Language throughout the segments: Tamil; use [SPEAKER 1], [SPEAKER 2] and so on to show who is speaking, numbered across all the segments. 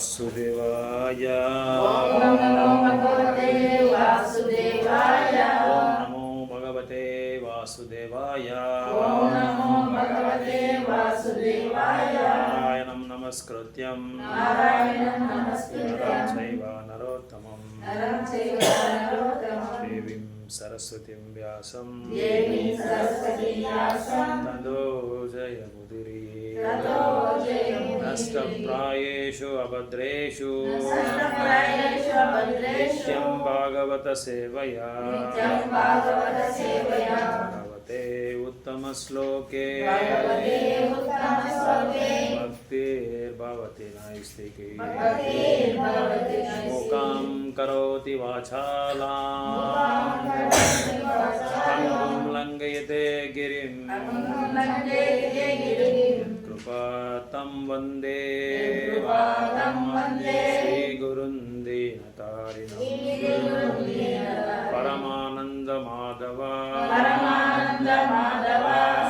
[SPEAKER 1] वासुदेवाय
[SPEAKER 2] ओम नमो भगवते वासुदेवाय
[SPEAKER 1] ओम नमो भगवते वासुदेवाय
[SPEAKER 2] ओम नमो भगवते वासुदेवाय
[SPEAKER 1] नारायणं नमस्कृत्यं नरं चैव नरोत्तमं देवीं सरस्वतीं व्यासं ततो जयमुदीरये नष्टप्रायेषु अभद्रेषु नित्यं भागवत सेवया भगवते उत्तमश्लोके भक्तिर्भवति नैष्टिकी मूकां करोति वाचालां पङ्गुं लङ्घयते गिरिं कृपातं वन्दे श्रीगुरुं दीनतारिणं परमानन्दमाधव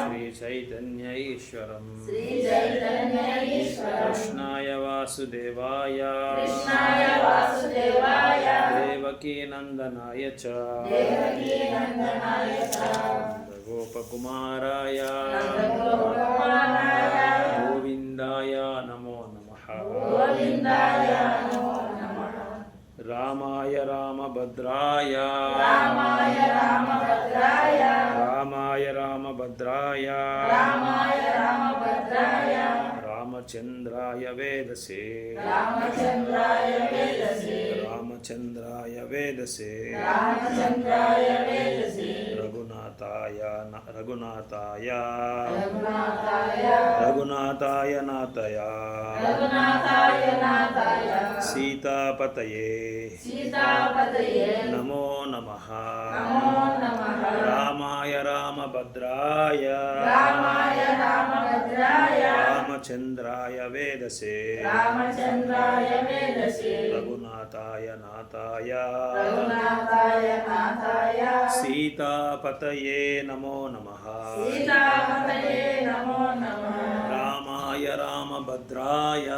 [SPEAKER 1] श्रीचैतन्य ईश्वरं कृष्णाय वासुदेवाय देवकीनन्दनाय च गोपकुमाराय गोविन्दाय नमो नमः रामाय रामभद्राय रामचन्द्राय वेदसे रघुनाथाय नाथया सीतापतये नमो नमः रामाय रामभद्राय रामचन्द्राय वेदसे रघुनाथाय नाथाय सीतापतये नमो नमः रामाय रामभद्राय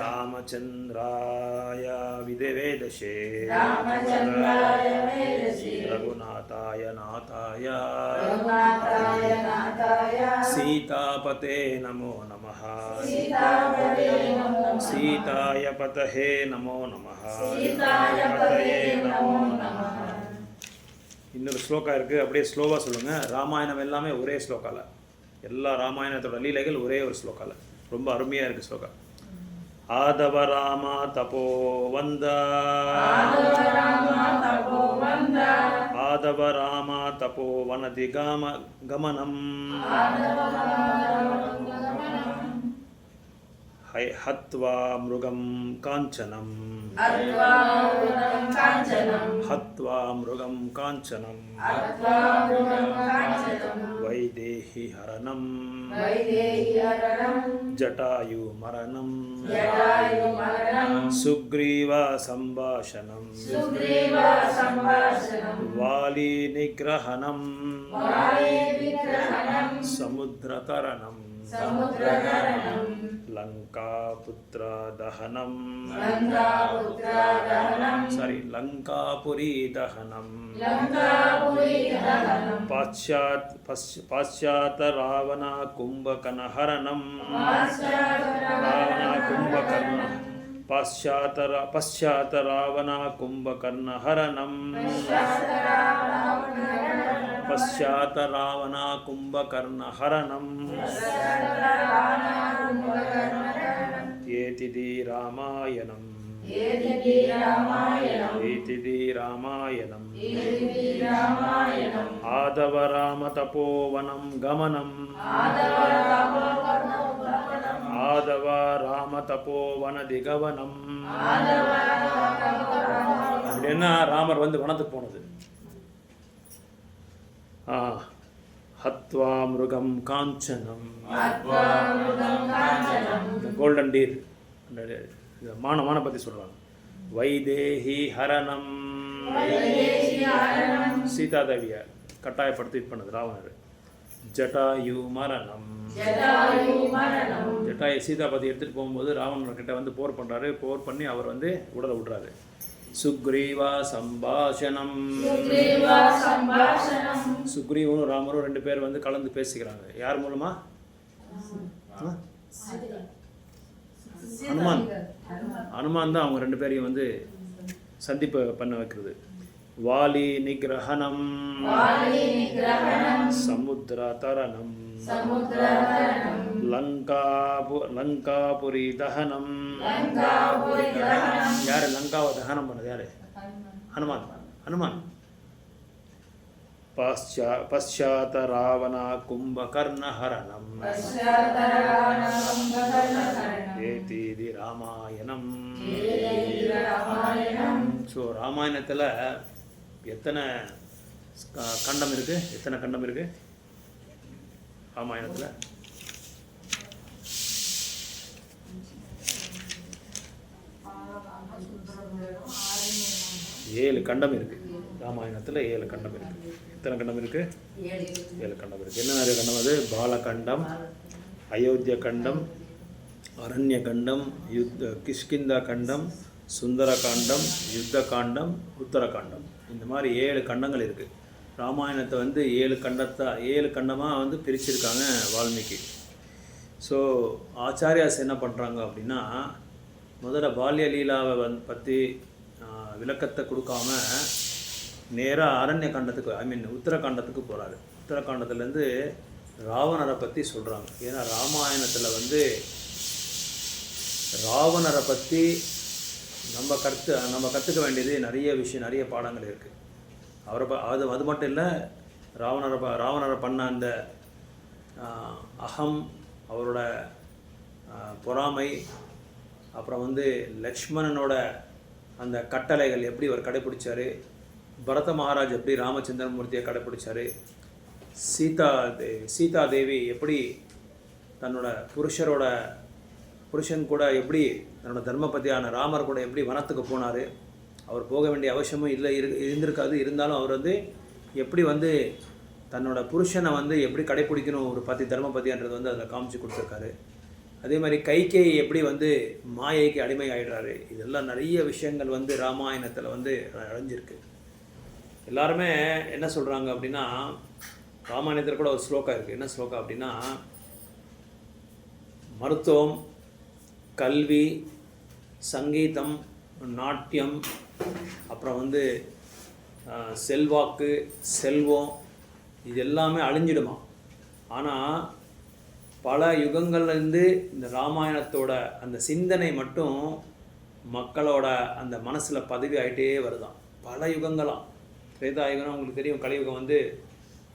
[SPEAKER 1] रामचन्द्राय वेदसे रघुनाथाय नाथाय सीतापते नमो नमः सीताय पतये नमो नमः இன்னொரு ஸ்லோகா இருக்குது, அப்படியே ஸ்லோவாக சொல்லுங்கள். ராமாயணம் எல்லாமே ஒரே ஸ்லோகாவில், எல்லா ராமாயணத்தோட லீலைகள் ஒரே ஒரு ஸ்லோகாவில், ரொம்ப அருமையாக இருக்குது ஸ்லோகா. ஆதவ ராமா தபோ வந்த ஆதவ ராமா தபோ வனதி கமனம் ஹத்வா மிருகம் காஞ்சனம் हत्वा मृगं काञ्चनं वैदेही हरणं जटायुमरणं सुग्रीवा सम्भाषणं वाली निग्रहणं समुद्रतरणं लंकापुत्र दहनम लंकापुरी दहनम पाश्चात रावण कुंभकर्ण हरणम पश्चात रावण कुंभकर्ण हरणम पश्चात रावण कुंभकर्ण हरणम एतिदि रामायणम् आदव राम तपोवनं गमनम् आदव राम तपोवन दिगवनम. அப்படின்னா ராமர் வந்து வனத்துக்கு போனது. ஹத்வா மிருகம் காஞ்சனம், கோல்டன் டீர், மானமான பற்றி சொல்கிறாங்க. வைதேகி ஹரணம், சீதாதேவியை கட்டாயப்படுத்தி இது பண்ணது ராவணர். ஜட்டாயு மரணம்.
[SPEAKER 2] ஜடாயு மரணம்.
[SPEAKER 1] ஜட்டாயு சீதாபதி எடுத்துகிட்டு போகும்போது ராவணர்கிட்ட வந்து போர் பண்ணுறாரு. போர் பண்ணி அவர் வந்து உடலை விடுறாரு. சுக்ரீவா சம்பாஷணம்.
[SPEAKER 2] சுக்ரீவா சம்பாஷணம்.
[SPEAKER 1] சுக்ரீவனும் ராமரும் 2 பேர் வந்து கலந்து பேசிக்கிறாங்க. யார் மூலமா? ஹனுமான். ஹனுமான் தான் அவங்க 2 பேரையும் வந்து சந்திப்பு பண்ண வைக்கிறது. வாலி நிகிரஹணம்.
[SPEAKER 2] வாலி நிகிரஹணம்.
[SPEAKER 1] சமுத்திர தரணம்.
[SPEAKER 2] சமுத்திர தரணம்.
[SPEAKER 1] லங்காபுரி தஹனம்.
[SPEAKER 2] லங்காபுரி தஹனம்.
[SPEAKER 1] யாரு லங்காவை தகனம் பண்ணது? யாரு? ஹனுமான். ஹனுமான். பశ్చాత రావణ కుంభకర్ణ హరణం.
[SPEAKER 2] பశ్சாத ராவண கும்பகர்ண ஹரணம்.
[SPEAKER 1] ஏதீதி ராமாயணம்.
[SPEAKER 2] ஏதேதி ராமாயணம்.
[SPEAKER 1] ஸோ ராமாயணத்தில் எத்தனை கண்டம் இருக்கு? எத்தனை கண்டம் இருக்கு ராமாயணத்தில்? 7 கண்டம் இருக்கு. ராமாயணத்தில் 7 கண்டம் இருக்கு. எத்தனை கண்டம் இருக்கு? 7 கண்டம் இருக்கு. என்ன நிறைய கண்டம் அது? பாலகண்டம், அயோத்திய கண்டம், அரண்ய கண்டம், கிஷ்கிந்தா கண்டம், சுந்தர காண்டம், யுத்த காண்டம், உத்தர காண்டம். இந்த மாதிரி 7 கண்டங்கள் இருக்குது. ராமாயணத்தை வந்து 7 கண்டமாக வந்து பிரிச்சிருக்காங்க வால்மீகி. ஸோ ஆச்சாரியாஸ் என்ன பண்ணுறாங்க அப்படின்னா, முதல்ல பால்ய லீலாவை பற்றி விளக்கத்தை கொடுக்காம நேராக அரண்ய காண்டத்துக்கு உத்தரகாண்டத்துக்கு போகிறாரு. உத்தரகாண்டத்துலேருந்து ராவணரை பற்றி சொல்கிறாங்க. ஏன்னா ராமாயணத்தில் வந்து ராவணரை பற்றி நம்ம கற்றுக்க வேண்டியது நிறைய பாடங்கள் இருக்குது. அது மட்டும் இல்லை, ராவணரை பண்ண அந்த அகம், அவரோட பொறாமை, அப்புறம் வந்து லக்ஷ்மணனோட அந்த கட்டளைகள் எப்படி அவர் கடைப்பிடிச்சார், பரத மகாராஜ் எப்படி ராமச்சந்திரமூர்த்தியை கடைப்பிடிச்சார், சீதா தேவி எப்படி தன்னோட புருஷன் கூட எப்படி தன்னோட தர்மபதியான ராமர் கூட எப்படி வனத்துக்கு போனார், அவர் போக வேண்டிய அவசியமும் இருந்திருக்காது. இருந்தாலும் அவர் வந்து எப்படி வந்து தன்னோட புருஷனை வந்து எப்படி கடைப்பிடிக்கணும் ஒரு தர்மபதின்றது வந்து அதில் காமிச்சு கொடுத்துருக்காரு. அதே மாதிரி கைகேயி எப்படி வந்து மாயைக்கு அடிமை ஆகிடுறாரு. இதெல்லாம் நிறைய விஷயங்கள் வந்து ராமாயணத்தில் வந்து அடைஞ்சிருக்கு. எல்லாருமே என்ன சொல்கிறாங்க அப்படின்னா, ராமாயணத்தில் கூட ஒரு ஸ்லோகா இருக்குது. என்ன ஸ்லோகா அப்படின்னா, மருத்துவம், கல்வி, சங்கீதம், நாட்டியம், அப்புறம் வந்து செல்வாக்கு, செல்வம், இது எல்லாமே அழிஞ்சிடுமா. ஆனால் பல யுகங்கள்லேருந்து இந்த ராமாயணத்தோட அந்த சிந்தனை மட்டும் மக்களோட அந்த மனசில் பதிவு ஆகிட்டே வருதான். பல யுகங்களாம். திரேதாயுகம் உங்களுக்கு தெரியும். கலியுகம் வந்து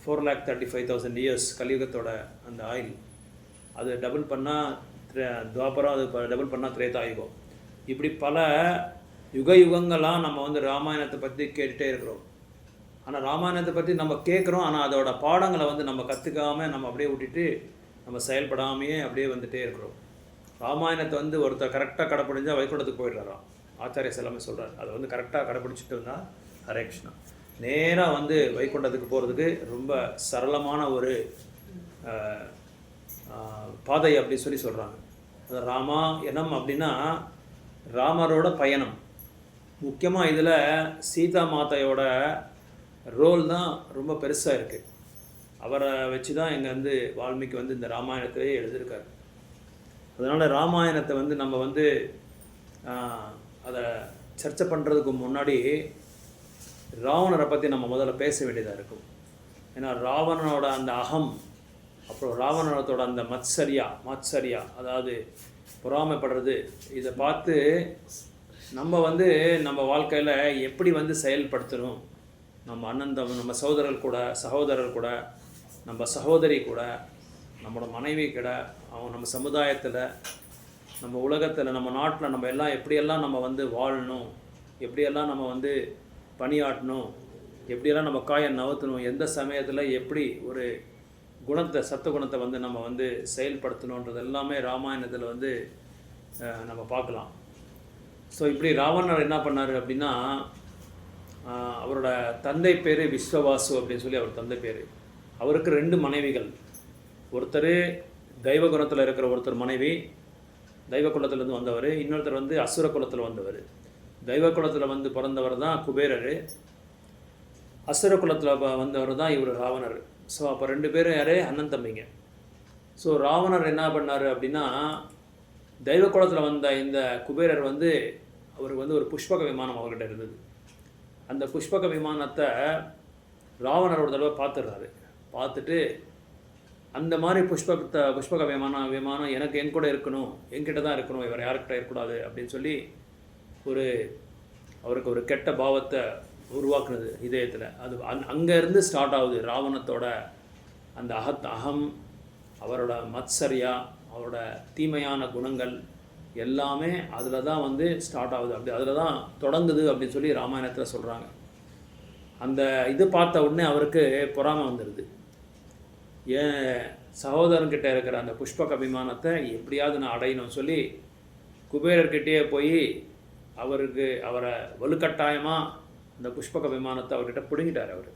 [SPEAKER 1] 4,35,000 இயர்ஸ் கலியுகத்தோட அந்த ஆயில். அது டபுள் பண்ணால் துவாபரம், அது டபுள் பண்ணால் திரேதாயுகம். இப்படி பல யுகங்களாக நம்ம வந்து ராமாயணத்தை பற்றி கேட்டுகிட்டே இருக்கிறோம். ஆனால் ராமாயணத்தை பற்றி நம்ம கேட்குறோம், ஆனால் அதோட பாடங்களை வந்து நம்ம கற்றுக்காமல் நம்ம அப்படியே விட்டுட்டு நம்ம செயல்படாமையே அப்படியே வந்துகிட்டே இருக்கிறோம். ராமாயணத்தை வந்து ஒருத்தர் கரெக்டாக கடைப்பிடிஞ்சால் வைகுண்டத்துக்கு போயிடுறாராம். ஆச்சாரியஸ் எல்லாமே சொல்கிறார். அதை வந்து கரெக்டாக கடைப்பிடிச்சிட்டு இருந்தால் ஹரே கிருஷ்ணா நேராக வந்து வைகுண்டத்துக்கு போகிறதுக்கு ரொம்ப சரளமான ஒரு பாதை அப்படி சொல்கிறாங்க. அது ராமாயணம் அப்படின்னா ராமரோட பயணம். முக்கியமாக இதில் சீதா மாதையோட ரோல் தான் ரொம்ப பெருசாக இருக்குது. அவரை வச்சு தான் இங்கே வந்து வால்மீகி வந்து இந்த ராமாயணத்திலே எழுதியிருக்காரு. அதனால் ராமாயணத்தை வந்து நம்ம வந்து அதை சர்ச்சை பண்ணுறதுக்கு முன்னாடி ராவணரை பற்றி நம்ம முதல்ல பேச வேண்டியதாக இருக்கும். ஏன்னா ராவணனோட அந்த அகம், அப்புறம் ராவணனோட அந்த மத்சரியா அதாவது பொறாமைப்படுறது, இதை பார்த்து நம்ம வந்து நம்ம வாழ்க்கையில் எப்படி வந்து செயல்படுத்தணும். நம்ம அண்ணன், நம்ம சகோதரர் கூட, நம்ம சகோதரி கூட, நம்மளோட மனைவி கூட, நம்ம சமுதாயத்தில், நம்ம உலகத்தில், நம்ம நாட்டில் நம்ம எல்லாம் எப்படியெல்லாம் நம்ம வந்து வாழணும், எப்படியெல்லாம் நம்ம வந்து பணியாற்றணும், எப்படியெல்லாம் நம்ம காயை நகர்த்தணும், எந்த சமயத்தில் எப்படி ஒரு சத்துவகுணத்தை வந்து நம்ம வந்து செயல்படுத்தணுன்றது எல்லாமே ராமாயணத்தில் வந்து நம்ம பார்க்கலாம். ஸோ இப்படி ராவணர் என்ன பண்ணார் அப்படின்னா, அவரோட தந்தை பேர் விஸ்வவாசு அப்படின்னு சொல்லி அவர் தந்தை பேர். அவருக்கு 2 மனைவிகள். ஒருத்தர் தெய்வ குணத்தில் இருக்கிற ஒருத்தர் மனைவி, தெய்வ குலத்திலேருந்து வந்தவர். இன்னொருத்தர் வந்து அசுர குலத்தில் வந்தவர். தெய்வ குலத்தில் வந்து பிறந்தவர் தான் குபேரர். அசுர குலத்தில் வந்தவர் தான் இவர் ராவணர். ஸோ அப்போ 2 பேரும் யார்? அண்ணன் தம்பிங்க. ஸோ ராவணர் என்ன பண்ணார் அப்படின்னா, தெய்வ குலத்தில் வந்த இந்த குபேரர் வந்து அவருக்கு வந்து ஒரு புஷ்பக விமானம் அவர்கிட்ட இருந்தது. அந்த புஷ்பக விமானத்தை ராவணர் ஒரு தடவை பார்த்துடுறாரு. பார்த்துட்டு அந்த மாதிரி புஷ்பக விமானம் எனக்கு என் கூட இருக்கணும், என்கிட்ட தான் இருக்கணும், இவர் யாருக்கிட்ட இருக்கக்கூடாது அப்படின்னு சொல்லி அவருக்கு ஒரு கெட்ட பாவத்தை உருவாக்குனது இதயத்தில். அது அங்கேருந்து ஸ்டார்ட் ஆகுது ராவணத்தோட அந்த அகம், அவரோட மத்சரியா, அவரோட தீமையான குணங்கள் எல்லாமே அதில் தான் வந்து ஸ்டார்ட் ஆகுது. அப்படி அதில் தான் தொடங்குது அப்படின்னு சொல்லி ராமாயணத்தில் சொல்கிறாங்க. அந்த இது பார்த்த உடனே அவருக்கு பொறாமை வந்துடுது. ஏன் சகோதரன்கிட்ட இருக்கிற அந்த புஷ்பக விமானத்தை எப்படியாவது நான் அடையணும்னு சொல்லி குபேரர்கிட்டே போய் அவரை வலுக்கட்டாயமாக அந்த புஷ்பக விமானத்தை அவர்கிட்ட பிடுங்கிட்டார். அவர்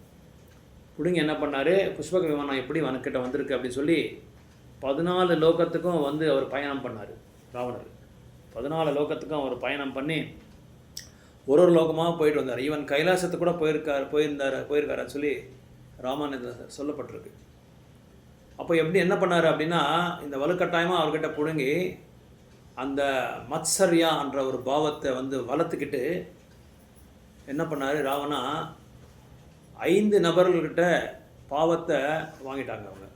[SPEAKER 1] பிடுங்கி என்ன பண்ணார், புஷ்பக விமானம் எப்படி அவன்கிட்ட வந்திருக்கு அப்படின்னு சொல்லி 14 லோகத்துக்கும் வந்து அவர் பயணம் பண்ணார். ராவணர் 14 லோகத்துக்கும் அவர் பயணம் பண்ணி ஒரு லோகமாக போயிட்டு வந்தார். ஈவன் கைலாசத்துக்கு கூட போயிருக்காருன்னு சொல்லி ராமாயணத்தில் சொல்லப்பட்டிருக்கு. அப்போ எப்படி என்ன பண்ணார் அப்படின்னா, இந்த வலுக்கட்டாயமாக அவர்கிட்ட பிடுங்கி அந்த மத்சரியான்ற ஒரு பாவத்தை வந்து வளர்த்துக்கிட்டு என்ன பண்ணார் ராவணா, 5 நபர்கள்கிட்ட பாவத்தை வாங்கிட்டாங்க. அவங்க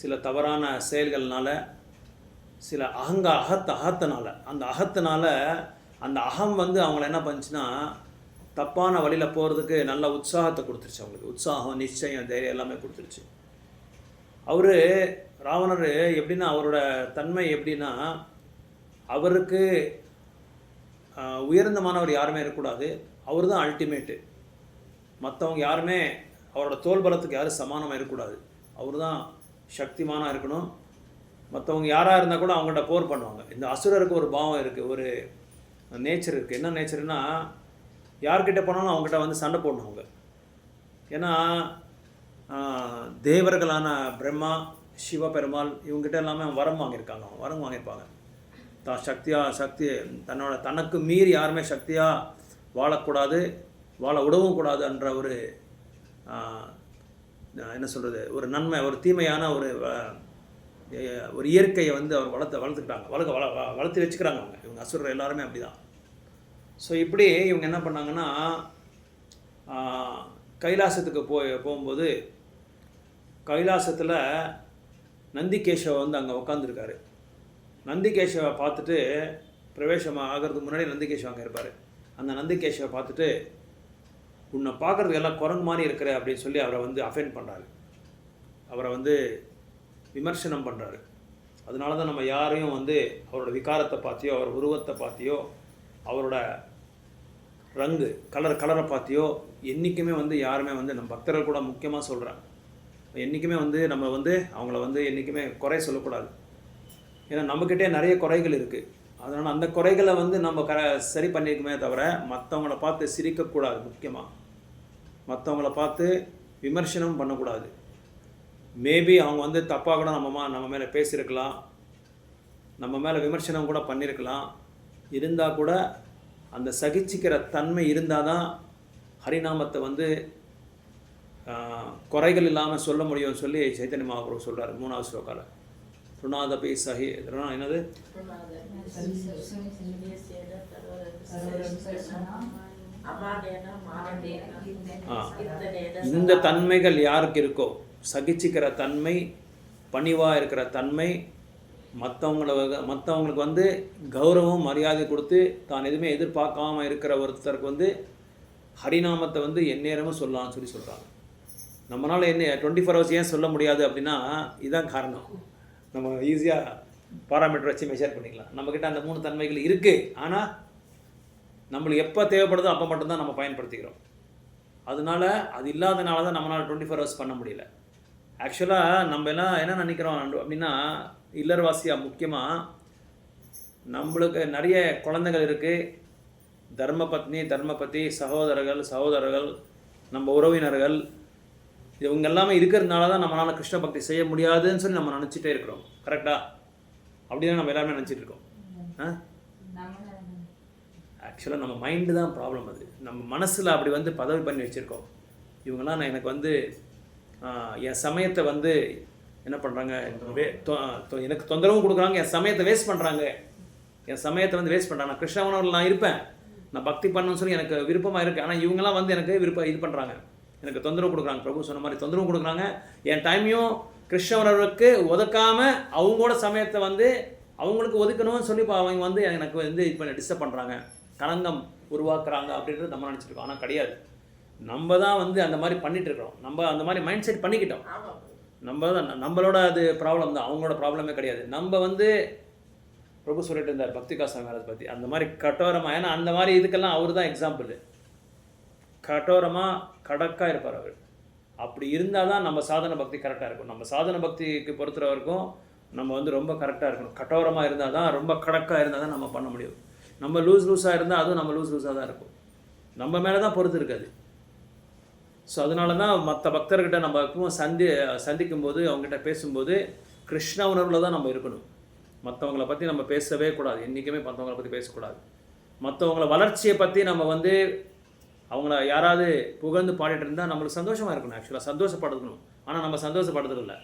[SPEAKER 1] சில தவறான செயல்கள்னால, சில அகத்தினால, அந்த அகத்தினால அந்த அகம் வந்து அவங்கள என்ன பண்ணுச்சுன்னா தப்பான வழியில் போகிறதுக்கு நல்ல உற்சாகத்தை கொடுத்துருச்சு. அவங்களுக்கு உற்சாகம், நிச்சயம், தைரியம் எல்லாமே கொடுத்துருச்சு. அவர் ராவணர் எப்படின்னா, அவரோட தன்மை எப்படின்னா, அவருக்கு உயர்ந்தமானவர் யாருமே இருக்கக்கூடாது, அவர் தான் அல்டிமேட்டு. மற்றவங்க யாருமே அவரோட தோல் பலத்துக்கு யாரும் சமானமாக இருக்கக்கூடாது, அவர் தான் சக்திமானாக இருக்கணும். மற்றவங்க யாராக இருந்தால் கூட அவங்கள்ட்ட போர் பண்ணுவாங்க. இந்த அசுரருக்கு ஒரு பாவம் இருக்குது, ஒரு நேச்சர் இருக்குது. என்ன நேச்சர்னா, யார்கிட்ட போனாலும் அவங்ககிட்ட வந்து சண்டை போடணும் அவங்க. ஏன்னா தேவர்களான பிரம்மா, சிவபெருமாள் இவங்ககிட்ட எல்லாமே வரம் வாங்கியிருப்பாங்க. சக்தி தனக்கு மீறி யாருமே சக்தியாக வாழக்கூடாது, வாழ விடவும் கூடாது என்ற ஒரு என்ன சொல்கிறது, ஒரு நன்மை, ஒரு தீமையான ஒரு இயற்கையை வந்து அவர் வளர்த்து வச்சுக்கிறாங்க அவங்க. இவங்க அசுரர் எல்லாருமே அப்படி தான். ஸோ இப்படி இவங்க என்ன பண்ணாங்கன்னா, கைலாசத்துக்கு போகும்போது கைலாசத்தில் நந்திகேஷவ வந்து அங்கே உட்காந்துருக்காரு. நந்திகேஷவை பார்த்துட்டு, பிரவேசம் ஆகிறதுக்கு முன்னாடி நந்திகேஷவ அங்கே இருப்பார். அந்த நந்திகேஷவை பார்த்துட்டு, உன்னை பார்க்குறதுக்கு எல்லாம் குரங்கு மாதிரி இருக்கிற அப்படின்னு சொல்லி அவரை வந்து அஃபெண்ட் பண்ணுறாரு, அவரை வந்து விமர்சனம் பண்ணுறாரு. அதனால தான் நம்ம யாரையும் வந்து அவரோட விகாரத்தை பார்த்தியோ, அவர் உருவத்தை பார்த்தியோ, அவரோட கலரை பார்த்தியோ என்றைக்குமே வந்து யாருமே வந்து நம்ம பக்தர்கள் கூட முக்கியமாக சொல்கிறேன், என்றைக்குமே வந்து நம்ம வந்து அவங்கள வந்து என்றைக்குமே குறை சொல்லக்கூடாது. ஏன்னா நம்மக்கிட்டே நிறைய குறைகள் இருக்குது. அதனால் அந்த குறைகளை வந்து நம்ம சரி பண்ணியிருக்குமே தவிர மற்றவங்கள பார்த்து சிரிக்கக்கூடாது. முக்கியமாக மற்றவங்கள பார்த்து விமர்சனம் பண்ணக்கூடாது. மேபி அவங்க வந்து தப்பாக கூட நம்ம மேலே பேசியிருக்கலாம், நம்ம மேலே விமர்சனம் கூட பண்ணியிருக்கலாம். இருந்தால் கூட அந்த சகிச்சிக்கிற தன்மை இருந்தால் தான் ஹரிநாமத்தை வந்து குறைகள் இல்லாமல் சொல்ல முடியும்னு சொல்லி சைத்தன்ய மகாபிரபு சொல்கிறார் 3வது ஸ்லோகாவில். ருணாதபி சஹி என்னது, இந்த தன்மைகள் யாருக்கு இருக்கோ, சகிச்சிக்கிற தன்மை, பணிவாக இருக்கிற தன்மை, மற்றவங்களுக்கு வந்து கௌரவம் மரியாதை கொடுத்து தான் எதுவுமே எதிர்பார்க்காம இருக்கிற ஒருத்தருக்கு வந்து ஹரிநாமத்தை வந்து எந்நேரமும் சொல்லலாம்னு சொல்லி சொல்கிறாங்க. நம்மளால் என்ன 24 hours ஏன் சொல்ல முடியாது அப்படின்னா இதுதான் காரணம். நம்ம ஈஸியாக பாராமீட்டர் வச்சு மெஷர் பண்ணிக்கலாம். நம்மக்கிட்ட அந்த 3 தன்மைகள் இருக்குது. ஆனால் நம்மளுக்கு எப்போ தேவைப்படுதோ அப்போ மட்டும்தான் நம்ம பயன்படுத்திக்கிறோம். அதனால அது இல்லாதனால தான் நம்மளால் 24 hours பண்ண முடியல. ஆக்சுவலாக நம்ம எல்லாம் என்ன நினைக்கிறோம் அப்படின்னா, இல்லறவாசியாக முக்கியமாக நம்மளுக்கு நிறைய குழந்தைகள் இருக்குது, தர்மபத்னி, தர்மபதி, சகோதரர்கள், நம்ம உறவினர்கள் இவங்க எல்லாமே இருக்கிறதுனால தான் நம்மளால் கிருஷ்ண பக்தி செய்ய முடியாதுன்னு சொல்லி நம்ம நினச்சிட்டே இருக்கிறோம். கரெக்டாக? அப்படி தான் நம்ம எல்லாருமே நினச்சிட்டு இருக்கோம். ஆக்சுவலாக நம்ம மைண்டு தான் ப்ராப்ளம். அது நம்ம மனசில் அப்படி வந்து பதவி பண்ணி வச்சுருக்கோம். இவங்கெல்லாம் நான் எனக்கு வந்து என் சமயத்தை வந்து என்ன பண்ணுறாங்க, எனக்கு தொந்தரவும் கொடுக்குறாங்க, என் சமயத்தை வேஸ்ட் பண்ணுறாங்க, என் சமயத்தை வந்து வேஸ்ட் பண்ணுறாங்க. நான் கிருஷ்ண உணர்வில் நான் இருப்பேன், நான் பக்தி பண்ணணும்னு சொல்லி எனக்கு விருப்பமாக இருக்குது. ஆனால் இவங்கெல்லாம் வந்து எனக்கு இது பண்ணுறாங்க, எனக்கு தொந்தரவு கொடுக்குறாங்க. பிரபு சொன்ன மாதிரி தொந்தரவு கொடுக்குறாங்க. என் டைமையும் கிருஷ்ண உணர்வுக்கு ஒதுக்காமல் அவங்களோட சமயத்தை வந்து அவங்களுக்கு ஒதுக்கணும்னு சொல்லி அவங்க வந்து எனக்கு வந்து இது பண்ணி டிஸ்டர்ப் பண்ணுறாங்க, களங்கம் உருவாக்குறாங்க அப்படின்றது நம்ம நினச்சிருக்கோம். ஆனால் கிடையாது. நம்ம தான் வந்து அந்த மாதிரி பண்ணிகிட்டு இருக்கிறோம். நம்ம அந்த மாதிரி மைண்ட் செட் பண்ணிக்கிட்டோம். நம்மளோட அது ப்ராப்ளம் தான், அவங்களோட ப்ராப்ளமே கிடையாது. நம்ம வந்து பிரபு சொல்லிட்டு இருந்தார் பக்தி காசா மேரேஜ் பற்றி, அந்த மாதிரி கட்டோரமாக. ஏன்னா அந்த மாதிரி இதுக்கெல்லாம் அவர் தான் எக்ஸாம்பிள். கட்டோரமாக கடக்காக இருப்பார் அவர். அப்படி இருந்தால் தான் நம்ம சாதன பக்தி கரெக்டாக இருக்கும். நம்ம சாதன பக்திக்கு பொறுத்த வரைக்கும் நம்ம வந்து ரொம்ப கரெக்டாக இருக்கணும். கட்டோரமாக இருந்தால் தான், ரொம்ப கடக்காக இருந்தால் தான் நம்ம பண்ண முடியும். நம்ம லூஸாக இருந்தால் அதுவும் நம்ம லூஸாக தான் இருக்கும். நம்ம மேலே தான் பொறுத்து இருக்காது. ஸோ அதனால தான் மற்ற பக்தர்கிட்ட நம்ம எப்பவும் சந்திக்கும் போது அவங்ககிட்ட பேசும்போது கிருஷ்ண உணர்வில் தான் நம்ம இருக்கணும். மற்றவங்கள பற்றி நம்ம பேசவே கூடாது. என்றைக்குமே மற்றவங்கள பற்றி பேசக்கூடாது. மற்றவங்கள வளர்ச்சியை பற்றி நம்ம வந்து அவங்கள யாராவது புகழ்ந்து பாடிட்டு இருந்தால் நம்மளுக்கு சந்தோஷமாக இருக்கணும். ஆக்சுவலாக சந்தோஷப்படுத்தணும். ஆனால் நம்ம சந்தோஷப்படுத்துறதில்ல.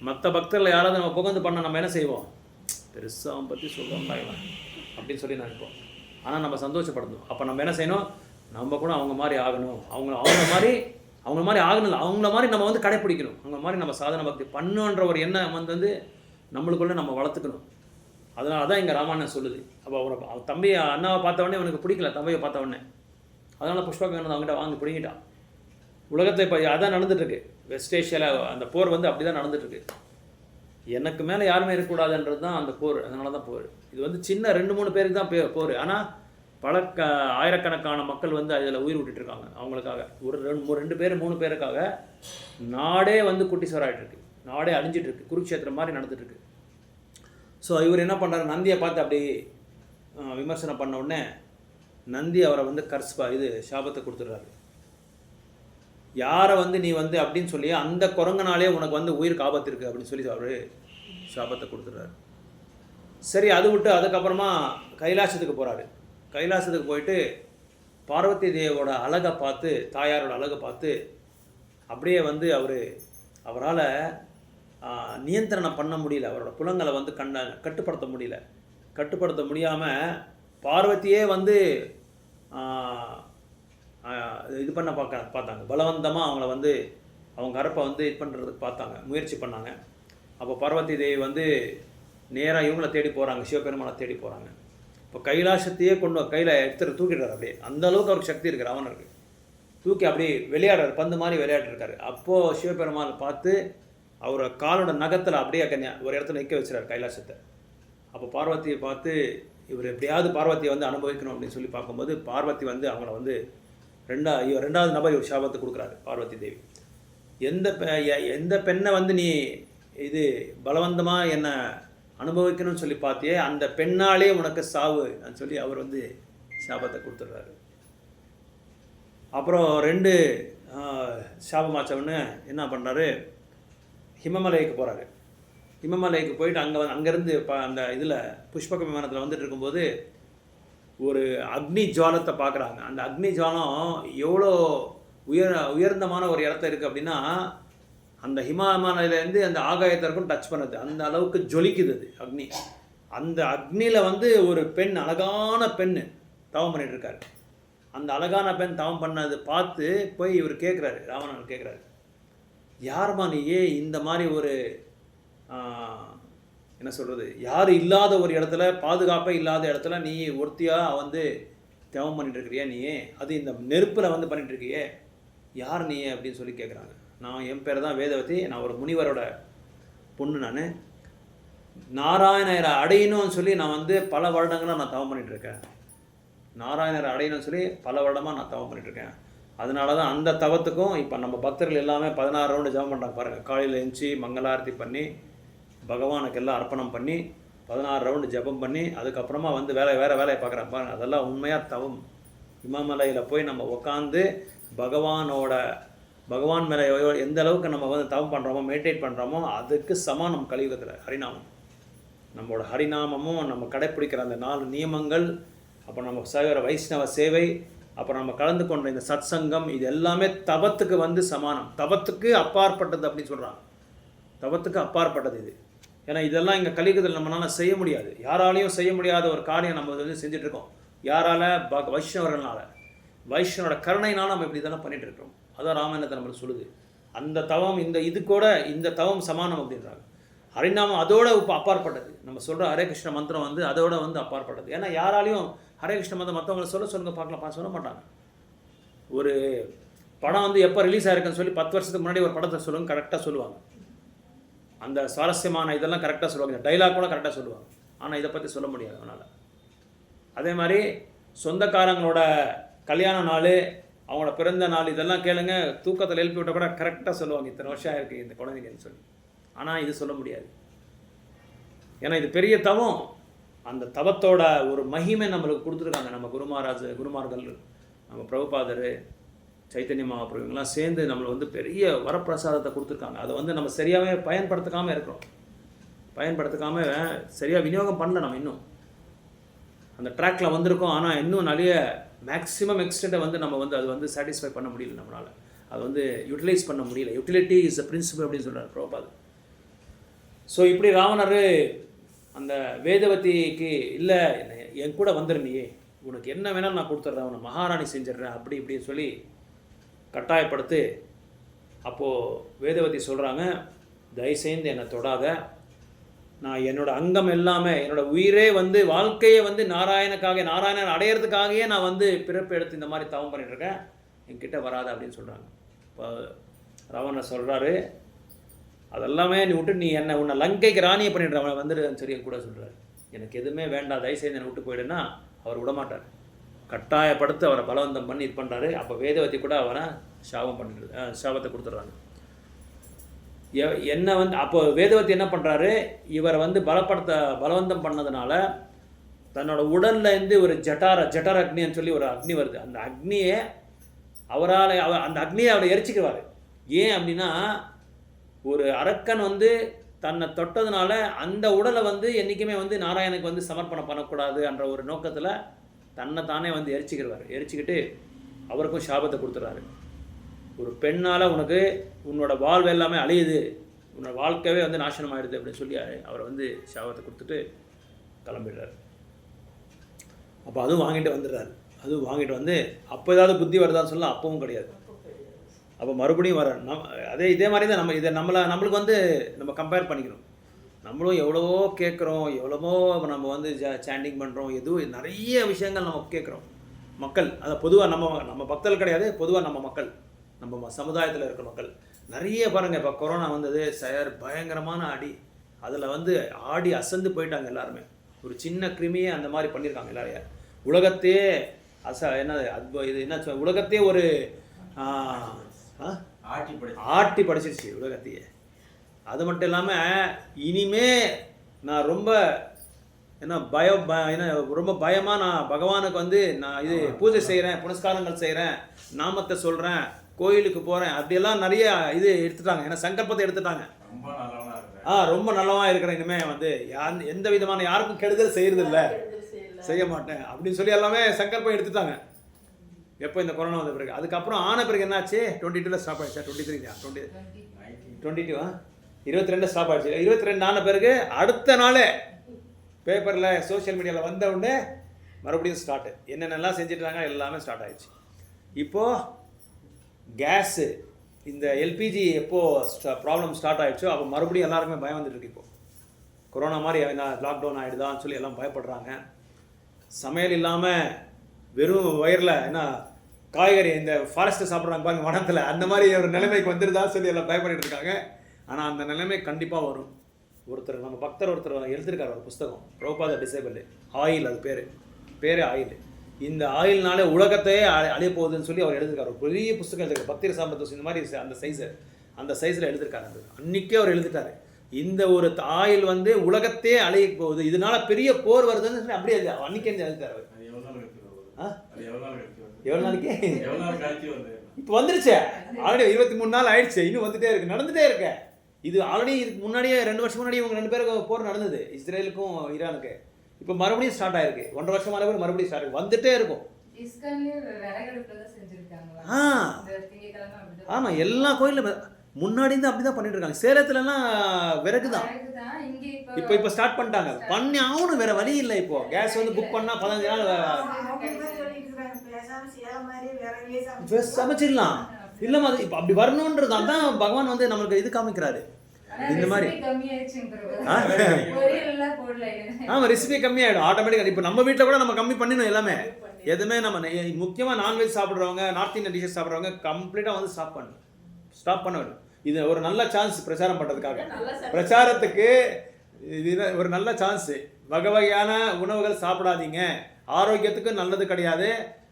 [SPEAKER 1] மற்ற பக்தர்களை யாராவது நம்ம புகழ்ந்து பண்ண நம்ம என்ன செய்வோம், பெருசாக அவன் பற்றி சொல்லுவாங்க அப்படின்னு சொல்லி நினைப்போம். ஆனால் நம்ம சந்தோஷப்படுத்தணும். அப்போ நம்ம என்ன செய்யணும், நம்ம கூட அவங்க மாதிரி ஆகணும். அவங்க மாதிரி ஆகணும், அவங்கள மாதிரி நம்ம வந்து கடைப்பிடிக்கணும். அவங்க மாதிரி நம்ம சாதன பக்தி பண்ணுன்ற ஒரு எண்ணம் வந்து நம்மளுக்குள்ளே நம்ம வளர்த்துக்கணும். அதனால தான் இங்கே ராமாயணம் சொல்லுது. அப்போ அவன் தம்பி அண்ணாவை பார்த்த உடனே அவனுக்கு பிடிக்கல, தம்பியை பார்த்த உடனே. அதனால் புஷ்பகன் அவங்ககிட்ட வாங்கி பிடிங்கிட்டான். உலகத்தை இப்போ அதான் நடந்துட்டுருக்கு. வெஸ்ட் ஏஷியாவில் அந்த போர் வந்து அப்படி தான் நடந்துட்டுருக்கு. எனக்கு மேலே யாருமே இருக்கக்கூடாதுன்றது தான் அந்த போர். அதனால தான் போர். இது வந்து சின்ன 2-3 பேருக்கு தான் போர். ஆனால் பல ஆயிரக்கணக்கான மக்கள் வந்து அதில் உயிர் விட்டுட்டுருக்காங்க அவங்களுக்காக. ஒரு 2 பேர் 3 பேருக்காக நாடே வந்து குட்டிஸ்வராகிட்டுருக்கு. நாடே அழிஞ்சிட்ருக்கு. குருக்ஷேத்திரம் மாதிரி நடந்துட்டுருக்கு. ஸோ இவர் என்ன பண்ணுறாரு, நந்தியை பார்த்து அப்படி விமர்சனம் பண்ண உடனே நந்தி அவரை வந்து சாபத்தை கொடுத்துட்றாரு. யாரை வந்து நீ வந்து அப்படின்னு சொல்லி அந்த குரங்கனாலே உனக்கு வந்து உயிருக்கு ஆபத்து இருக்குது அப்படின்னு சொல்லி அவர் சாபத்தை கொடுத்துட்றாரு. சரி, அது விட்டு அதுக்கப்புறமா கைலாசத்துக்கு போகிறாரு. கைலாசத்துக்கு போயிட்டு பார்வதி தேவியோட அழகை பார்த்து, தாயாரோட அழகை பார்த்து அப்படியே வந்து அவரால் நியந்திரணம் பண்ண முடியல. அவரோட புலங்களை வந்து கட்டுப்படுத்த முடியாமல் பார்வதியே வந்து இது பண்ண பார்த்தாங்க. பலவந்தமாக அவங்கள வந்து அவங்க கரப்பை வந்து இது பண்ணுறதுக்கு முயற்சி பண்ணாங்க. அப்போ பார்வதி தேவி வந்து நேராக இவங்களை தேடி போகிறாங்க, சிவபெருமானை தேடி போகிறாங்க. இப்போ கைலாசத்தையே கையில் தூக்கிடுறாரு. அப்படியே அந்த அளவுக்கு அவருக்கு சக்தி இருக்குது ராவணருக்கு. தூக்கி அப்படியே விளையாடுறாரு, பந்து மாதிரி விளையாடுறாரு. அப்போது சிவபெருமானை பார்த்து அவரை காலோட நகத்தில் அப்படியே ஒரு இடத்துல நிற்க வச்சுறாரு கைலாசத்தை. அப்போ பார்வதியை பார்த்து இவர் எப்படியாவது பார்வதியை வந்து அனுபவிக்கணும் அப்படின்னு சொல்லி பார்க்கும்போது பார்வதி வந்து அவங்கள வந்து ரெண்டாவது நபர் இவர் சாபத்தை கொடுக்குறாரு. பார்வதி தேவி, எந்த பெண்ணை வந்து நீ இது பலவந்தமாக என்னை அனுபவிக்கணும்னு சொல்லி பார்த்தியே, அந்த பெண்ணாலே உனக்கு சாவு அப்படின்னு சொல்லி அவர் வந்து சாபத்தை கொடுத்துட்றாரு. அப்புறம் 2 சாபமாச்சவன்னு என்ன பண்ணுறாரு, ஹிமமலைக்கு போகிறாரு. ஹிமமலைக்கு போயிட்டு அங்கேருந்து அந்த இதில் புஷ்பக விமானத்தில் வந்துட்டு இருக்கும்போது ஒரு அக்னி ஜுவாலத்தை பார்க்குறாங்க. அந்த அக்னி ஜுவாலம் எவ்வளோ உயர்ந்தமான ஒரு இடத்துல இருக்குது அப்படின்னா, அந்த ஹிமமலையிலேருந்து அந்த ஆகாயத்திற்கும் டச் பண்ணுது. அந்த அளவுக்கு ஜொலிக்குது அது அக்னி. அந்த அக்னியில் வந்து ஒரு பெண், அழகான பெண் தவம் பண்ணிகிட்ருக்காரு. அந்த அழகான பெண் தவம் பண்ணது பார்த்து போய் இவர் கேட்குறாரு, ராவணன் கேட்குறாரு, யாருமா நீயே இந்த மாதிரி ஒரு என்ன சொல்கிறது, யாரும் இல்லாத ஒரு இடத்துல, பாதுகாப்பே இல்லாத இடத்துல நீ ஒருத்தியாக வந்து தவம் பண்ணிட்டுருக்கிறியா நீயே, அது இந்த நெருப்பில் வந்து பண்ணிட்டுருக்கியே, யார் நீயே அப்படின்னு சொல்லி கேட்குறாங்க. நான் என் பேர் தான் வேதவதி, நான் ஒரு முனிவரோட பொண்ணு. நான் நாராயணரை அடையணும்னு சொல்லி நான் வந்து பல வருடங்களாக நான் தவம் பண்ணிகிட்ருக்கேன். நாராயணரை அடையணும்னு சொல்லி பல வருடமாக நான் தவம் பண்ணிகிட்ருக்கேன். அதனால தான் அந்த தவத்துக்கும் இப்போ நம்ம பக்தர்கள் எல்லாமே 16 ரவுண்டு ஜபம் பண்ணுறாங்க பாருங்கள். காலையில் எழுந்துச்சி மங்களாரத்தி பண்ணி பகவானுக்கு எல்லாம் அர்ப்பணம் பண்ணி 16 ரவுண்டு ஜபம் பண்ணி அதுக்கப்புறமா வந்து வேறு வேலையை பார்க்குறாங்க பாருங்கள். அதெல்லாம் உண்மையாக தவம். இமமலையில் போய் நம்ம உட்காந்து பகவானோட பகவான் மேலே எந்த அளவுக்கு நம்ம வந்து தவம் பண்ணுறோமோ மெடிடேட் பண்ணுறோமோ அதுக்கு சமானம் கலியுகத்தில் ஹரிநாமம். நம்மளோட ஹரிநாமமும் நம்ம கடைப்பிடிக்கிற அந்த 4 நியமங்கள், அப்புறம் நம்ம செய்கிற வைஷ்ணவ சேவை, அப்புறம் நம்ம கலந்து கொண்ட இந்த சத் சங்கம், இது எல்லாமே தவத்துக்கு வந்து சமானம். தவத்துக்கு அப்பாற்பட்டது அப்படின்னு சொல்கிறாங்க. தவத்துக்கு அப்பாற்பட்டது இது. ஏன்னா இதெல்லாம் இங்கே கலியுகத்தில் நம்மளால் செய்ய முடியாது. யாராலையும் செய்ய முடியாத ஒரு காரியம் நம்ம வந்து செஞ்சிட்ருக்கோம். யாரால்? வைஷ்ணவர்களால், வைஷ்ணவோட கருணையினால் நம்ம இப்படி தானே பண்ணிகிட்டு இருக்கிறோம். அதான் ராமாயணத்தை நம்மளுக்கு சொல்லுது. அந்த தவம் இது கூட இந்த தவம் சமானம் அப்படின்றாங்க. ஹரிநாமம் அதோட அப்பாற்பட்டது. நம்ம சொல்கிற ஹரே கிருஷ்ண மந்திரம் வந்து அதோட வந்து அப்பாற்பட்டது. ஏன்னா யாராலையும் ஹரே கிருஷ்ண மந்திரம் மற்றவங்களை சொல்லுங்க பார்க்கலாம் சொல்ல மாட்டாங்க. ஒரு படம் வந்து எப்போ ரிலீஸ் ஆயிருக்குன்னு சொல்லி 10 வருஷத்துக்கு முன்னாடி ஒரு படத்தை சொல்லுங்க, கரெக்டாக சொல்லுவாங்க. அந்த சுவாரஸ்யமான இதெல்லாம் கரெக்டாக சொல்லுவாங்க, டைலாக் கூட கரெக்டாக சொல்லுவாங்க. ஆனால் இதை பற்றி சொல்ல முடியாது அவனால். அதே மாதிரி சொந்தக்காரங்களோட கல்யாண நாள், அவங்களோட பிறந்த நாள், இதெல்லாம் கேளுங்க, தூக்கத்தில் எழுப்பி விட்டால் கூட கரெக்டாக சொல்லுவாங்க, இத்தனை வருஷம் ஆயிருக்கு இந்த குழந்தைங்கன்னு சொல்லி. ஆனால் இது சொல்ல முடியாது. ஏன்னா இது பெரிய தவம். அந்த தவத்தோட ஒரு மகிமை நம்மளுக்கு கொடுத்துருக்காங்க நம்ம குருமார்கள், நம்ம பிரபுபாதர், சைத்தன்ய மகாபிரபு இவங்கெல்லாம் சேர்ந்து நம்மளை வந்து பெரிய வரப்பிரசாதத்தை கொடுத்துருக்காங்க. அதை வந்து நம்ம சரியாகவே பயன்படுத்திக்காமல் இருக்கிறோம். பயன்படுத்திக்காமல் சரியாக விநியோகம் பண்ணல. நம்ம இன்னும் அந்த ட்ராக்கில் வந்திருக்கோம். ஆனால் இன்னும் நிறைய மேக்ஸிமம் எக்ஸ்டெண்ட்டை வந்து நம்ம வந்து அது வந்து சாட்டிஸ்ஃபை பண்ண முடியல நம்மளால். அது வந்து யூட்டிலைஸ் பண்ண முடியல. யூட்டிலிட்டி இஸ் அ பிரின்சிபல் அப்படின்னு சொல்கிறார் பிரபுபாதர். ஸோ இப்படி ராவணர் அந்த வேதவதிக்கு, இல்லை என் கூட வந்துருந்தியே, உனக்கு என்ன வேணாலும் நான் கொடுத்துட்றேன், உன்னை மகாராணி செஞ்சிடுறேன் அப்படி இப்படின்னு சொல்லி கட்டாயப்படுத்து. அப்போது வேதவதி சொல்கிறாங்க, தயவுசெய்து என்னை தொடாத, நான் என்னோடய அங்கம் எல்லாமே, என்னோடய உயிரே வந்து வாழ்க்கையை வந்து நாராயணன் அடையிறதுக்காகவே நான் வந்து பிறப்பு எடுத்து இந்த மாதிரி தவம் பண்ணிட்டுருக்கேன், என்கிட்ட வராத அப்படின்னு சொல்கிறாங்க. இப்போ ராவணர் சொல்கிறாரு, அதெல்லாமே நீ விட்டு நீ உன்னை லங்கைக்கு ராணியை பண்ணிடுற, அவனை வந்துடுன்னு சொல்லி கூட சொல்கிறார். எனக்கு எதுவுமே வேண்டாம், தயவுசெய்து என்னை விட்டு போயிடுன்னா அவர் விடமாட்டார். கட்டாயப்படுத்தி அவரை பலவந்தம் பண்ணி இது பண்ணுறாரு. அப்போ வேதவதி கூட அவனை சாபத்தை கொடுத்துட்றாங்க. என்ன வந்து அப்போ வேதவதி என்ன பண்ணுறாரு, இவரை வந்து பலவந்தம் பண்ணதுனால தன்னோட உடலில் இருந்து ஒரு ஜட்டார அக்னின்னு சொல்லி ஒரு அக்னி வருது. அந்த அக்னியை அந்த அக்னியை அவரை எரிச்சிக்குவார். ஏன் அப்படின்னா, ஒரு அரக்கன் வந்து தன்னை தொட்டதுனால அந்த உடலை வந்து என்றைக்குமே வந்து நாராயணுக்கு வந்து சமர்ப்பணம் பண்ணக்கூடாது என்ற ஒரு நோக்கத்தில் தன்னை தானே வந்து எரிச்சிக்கிட்டு அவருக்கும் சாபத்தை கொடுத்துட்றாரு. ஒரு பெண்ணால் உனக்கு உன்னோட வாழ்வு எல்லாமே அழியுது, உன்னோட வாழ்க்கையே வந்து நாசனம் ஆகிடுது அப்படின்னு சொல்லி அவரை வந்து சாபத்தை கொடுத்துட்டு கிளம்பிடுறாரு. அப்போ அதுவும் வாங்கிட்டு வந்துடுறாரு. அதுவும் வாங்கிட்டு வந்து அப்போ ஏதாவது புத்தி வருதான்னு சொல்ல, அப்பவும் கிடையாது. அப்போ மறுபடியும் வர இதே மாதிரி தான் நம்மளுக்கு வந்து நம்ம கம்பேர் பண்ணிக்கணும். நம்மளும் எவ்வளவோ கேட்குறோம், எவ்வளவோ நம்ம வந்து சாண்டிங் பண்ணுறோம், எதுவும் நிறைய விஷயங்கள் நம்ம கேட்குறோம். மக்கள் அதை பொதுவாக நம்ம பக்தர்கள் கிடையாது, பொதுவாக நம்ம மக்கள், நம்ம சமுதாயத்தில் இருக்கிற மக்கள் நிறைய பாருங்கள். இப்போ கொரோனா வந்தது, பயங்கரமான அடி, அதில் வந்து ஆடி அசந்து போயிட்டாங்க எல்லாருமே. ஒரு சின்ன கிருமியே அந்த மாதிரி பண்ணியிருக்காங்க எல்லாரையும். உலகத்தையே உலகத்தையே ஒரு ஆட்டி படைச்சிருச்சு உலகத்தையே. அது மட்டும் இல்லாமல் இனிமே நான் ரொம்ப ரொம்ப பயமாக நான் பகவானுக்கு வந்து நான் இது பூஜை செய்கிறேன், புனஸ்காரங்கள் செய்கிறேன், நாமத்தை சொல்கிறேன், கோயிலுக்கு போகிறேன், அப்படியெல்லாம் நிறைய இது எடுத்துட்டாங்க. ஏன்னா சங்கல்பத்தை எடுத்துட்டாங்க. ரொம்ப நல்லவா இருக்கிறேன், இனிமேல் வந்து எந்த விதமான யாருக்கும் கெடுதல் செய்ய மாட்டேன் அப்படின்னு சொல்லி எல்லாமே சங்கல்பம் எடுத்துட்டாங்க. எப்போ இந்த கொரோனா வந்த பிறகு. அதுக்கப்புறம் ஆன பிறகு என்னாச்சு, 22 ஸ்டாப் ஆகிடுச்சா, 22 ஸ்டாப் ஆகிடுச்சு. 22 ஆன பிறகு அடுத்த நாளே பேப்பரில் சோஷியல் மீடியாவில் வந்த உடனே மறுபடியும் ஸ்டார்ட்டு. என்னென்னலாம் செஞ்சிட்றாங்க எல்லாமே ஸ்டார்ட் ஆகிடுச்சு. இப்போது கேஸு, இந்த எல்பிஜி எப்போது ப்ராப்ளம் ஸ்டார்ட் ஆகிடுச்சோ அப்போ மறுபடியும் எல்லாருக்குமே பயம் வந்துட்டுருக்கு. இப்போது கொரோனா மாதிரி லாக்டவுன் ஆகிடுதான்னு சொல்லி எல்லாம் பயப்படுறாங்க. சமையல் இல்லாமல் வெறும் வயரில் காய்கறி இந்த ஃபாரஸ்ட்டு சாப்பிட்றாங்க பாருங்க வனத்தில், அந்த மாதிரி ஒரு நிலைமைக்கு வந்துருதா சொல்லி எல்லாம் பயப்பட்டு இருக்காங்க. ஆனால் அந்த நிலைமை கண்டிப்பாக வரும். நம்ம பக்தர் ஒருத்தர் எழுதியிருக்காரு ஒரு புஸ்தகம், பிரபுபாத டிசேபிள் ஆயில், அது பேரே ஆயில். இந்த ஆயில்னாலே உலகத்தையே அழிய போகுதுன்னு சொல்லி அவர் எழுதியிருக்காரு. ஒரு பெரிய புஸ்தகம் எழுதியிருக்காரு, பக்தி சாம்பத்து இந்த மாதிரி அந்த சைஸில் எழுதியிருக்காரு. அது அன்றைக்கே அவர் எழுதிட்டாரு, இந்த ஒரு ஆயில் வந்து உலகத்தையே அழிய போகுது, இதனால பெரிய போர் வருதுன்னு சொல்லி அப்படியே அன்றைக்கே எழுதிட்டார். எவ்வளோ நாளைக்கு இப்போ வந்துருச்சே ஆல்ரெடி 23 நாள் ஆயிடுச்சு, இன்னும் வந்துட்டே இருக்கு, நடந்துட்டே இருக்கு. இது ஆல்ரெடி இதுக்கு முன்னாடியே 2 வருஷம் முன்னாடி இவங்க 2 பேருக்கு போர் நடந்தது, இஸ்ரேலுக்கும் ஈரானுக்கு. இப்போ மறுபடியும் ஸ்டார்ட் ஆயிருக்கு, 1.5 வருஷம் மேலே மறுபடியும் ஸ்டார்ட் ஆயிருக்கு, வந்துட்டே இருக்கும். ஆமா, எல்லா கோயிலும் முன்னாடி இருந்து அப்படிதான் பண்ணிட்டு இருக்காங்க. சேலத்துலலாம் விறகு தான் இப்போ ஸ்டார்ட் பண்ணிட்டாங்க, பண்ணி ஆகணும், வேற வழி இல்லை. இப்போ கேஸ் வந்து புக் பண்ணா 15 நாள் சமைச்சிடலாம். இல்லமா அது இப்போ அப்படி வரணுன்றது தான் பகவான் வந்து நம்மளுக்கு இது காமிக்கிறாரு. இந்த மாதிரி ஆமா, ரெசிபி கம்மியாயிடும் ஆட்டோமேட்டிக்கா. இப்போ நம்ம வீட்டில் கூட நம்ம கம்மி பண்ணிடணும் எல்லாமே. எதுவுமே நம்ம முக்கியமாக நான்வெஜ் சாப்பிட்றவங்க, நார்த் இந்தியன் டிஷஸ் சாப்பிட்றவங்க கம்ப்ளீட்டாக வந்து ஸ்டாப் பண்ண வேண்டும். இது ஒரு நல்ல சான்ஸ் பிரச்சாரம் பண்ணுறதுக்காக, பிரச்சாரத்துக்கு இது ஒரு நல்ல சான்ஸு. வகை வகையான உணவுகள் சாப்பிடாதீங்க, ஆரோக்கியத்துக்கு நல்லது கிடையாது.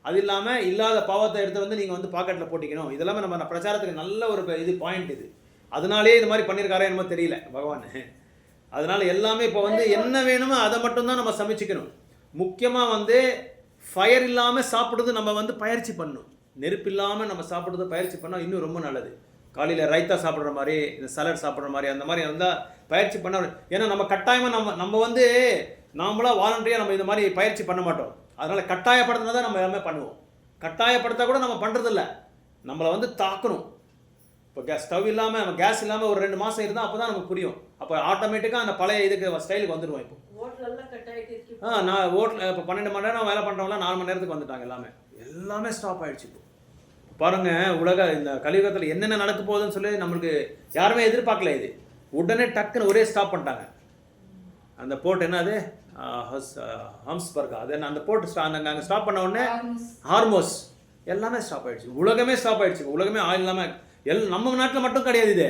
[SPEAKER 1] அது இல்லாமல் இல்லாத பாவத்தை எடுத்து வந்து நீங்கள் வந்து பாக்கெட்டில் போட்டிக்கணும். இதெல்லாமே நம்ம பிரச்சாரத்துக்கு நல்ல ஒரு இது பாயிண்ட் இது. அதனாலே இது மாதிரி பண்ணியிருக்காரே என்னமோ தெரியல பகவான். அதனால எல்லாமே இப்போ வந்து என்ன வேணுமோ அதை மட்டும்தான் நம்ம சமைச்சிக்கணும். முக்கியமாக வந்து ஃபயர் இல்லாமல் சாப்பிடுறது நம்ம வந்து பயிற்சி பண்ணணும். நெருப்பு இல்லாமல் நம்ம சாப்பிட்றது பயிற்சி பண்ணால் இன்னும் ரொம்ப நல்லது. காலையில் ரைத்தா சாப்பிட்ற மாதிரி, இந்த சலட் சாப்பிட்ற மாதிரி அந்த மாதிரி இருந்தால் பயிற்சி பண்ண. ஏன்னா நம்ம கட்டாயமாக நம்ம வந்து நாமளாக வாலண்டரியாக நம்ம இந்த மாதிரி பயிற்சி பண்ண மாட்டோம். அதனால் கட்டாயப்படுத்தினா தான் நம்ம எல்லாமே பண்ணுவோம். கட்டாயப்படுத்த கூட நம்ம பண்ணுறதில்ல, நம்மளை வந்து தாக்கணும். இப்போ ஸ்டவ் இல்லாமல் நம்ம கேஸ் இல்லாமல் ஒரு 2 மாதம் இருந்தால் அப்போ தான் நமக்கு புரியும். அப்போ ஆட்டோமேட்டிக்காக அந்த பழைய இதுக்கு ஸ்டைலுக்கு வந்துடுவோம். இப்போ நான் ஓட்டில் இப்போ 12 மணி நேரம் வேலை பண்ணுறவங்களாம் 4 மணி நேரத்துக்கு வந்துட்டாங்க. எல்லாமே ஸ்டாப் ஆகிடுச்சு. இப்போ பாருங்கள், உலக இந்த கலியுகத்தில் என்னென்ன நடக்க போகுதுன்னு சொல்லி நம்மளுக்கு யாருமே எதிர்பார்க்கல. இது உடனே டக்குன்னு ஒரே ஸ்டாப் பண்ணிட்டாங்க. அந்த போர்ட் என்னது, ஹம்ஸ்பர்கா, அது என்ன அந்த போர்ட் நாங்கள் ஸ்டாப் பண்ண உடனே ஹார்மோஸ் எல்லாமே ஸ்டாப் ஆகிடுச்சு. உலகமே ஸ்டாப் ஆகிடுச்சு. உலகமே ஆயில் இல்லாமல் நம்ம நாட்டில் மட்டும் கிடையாது, இது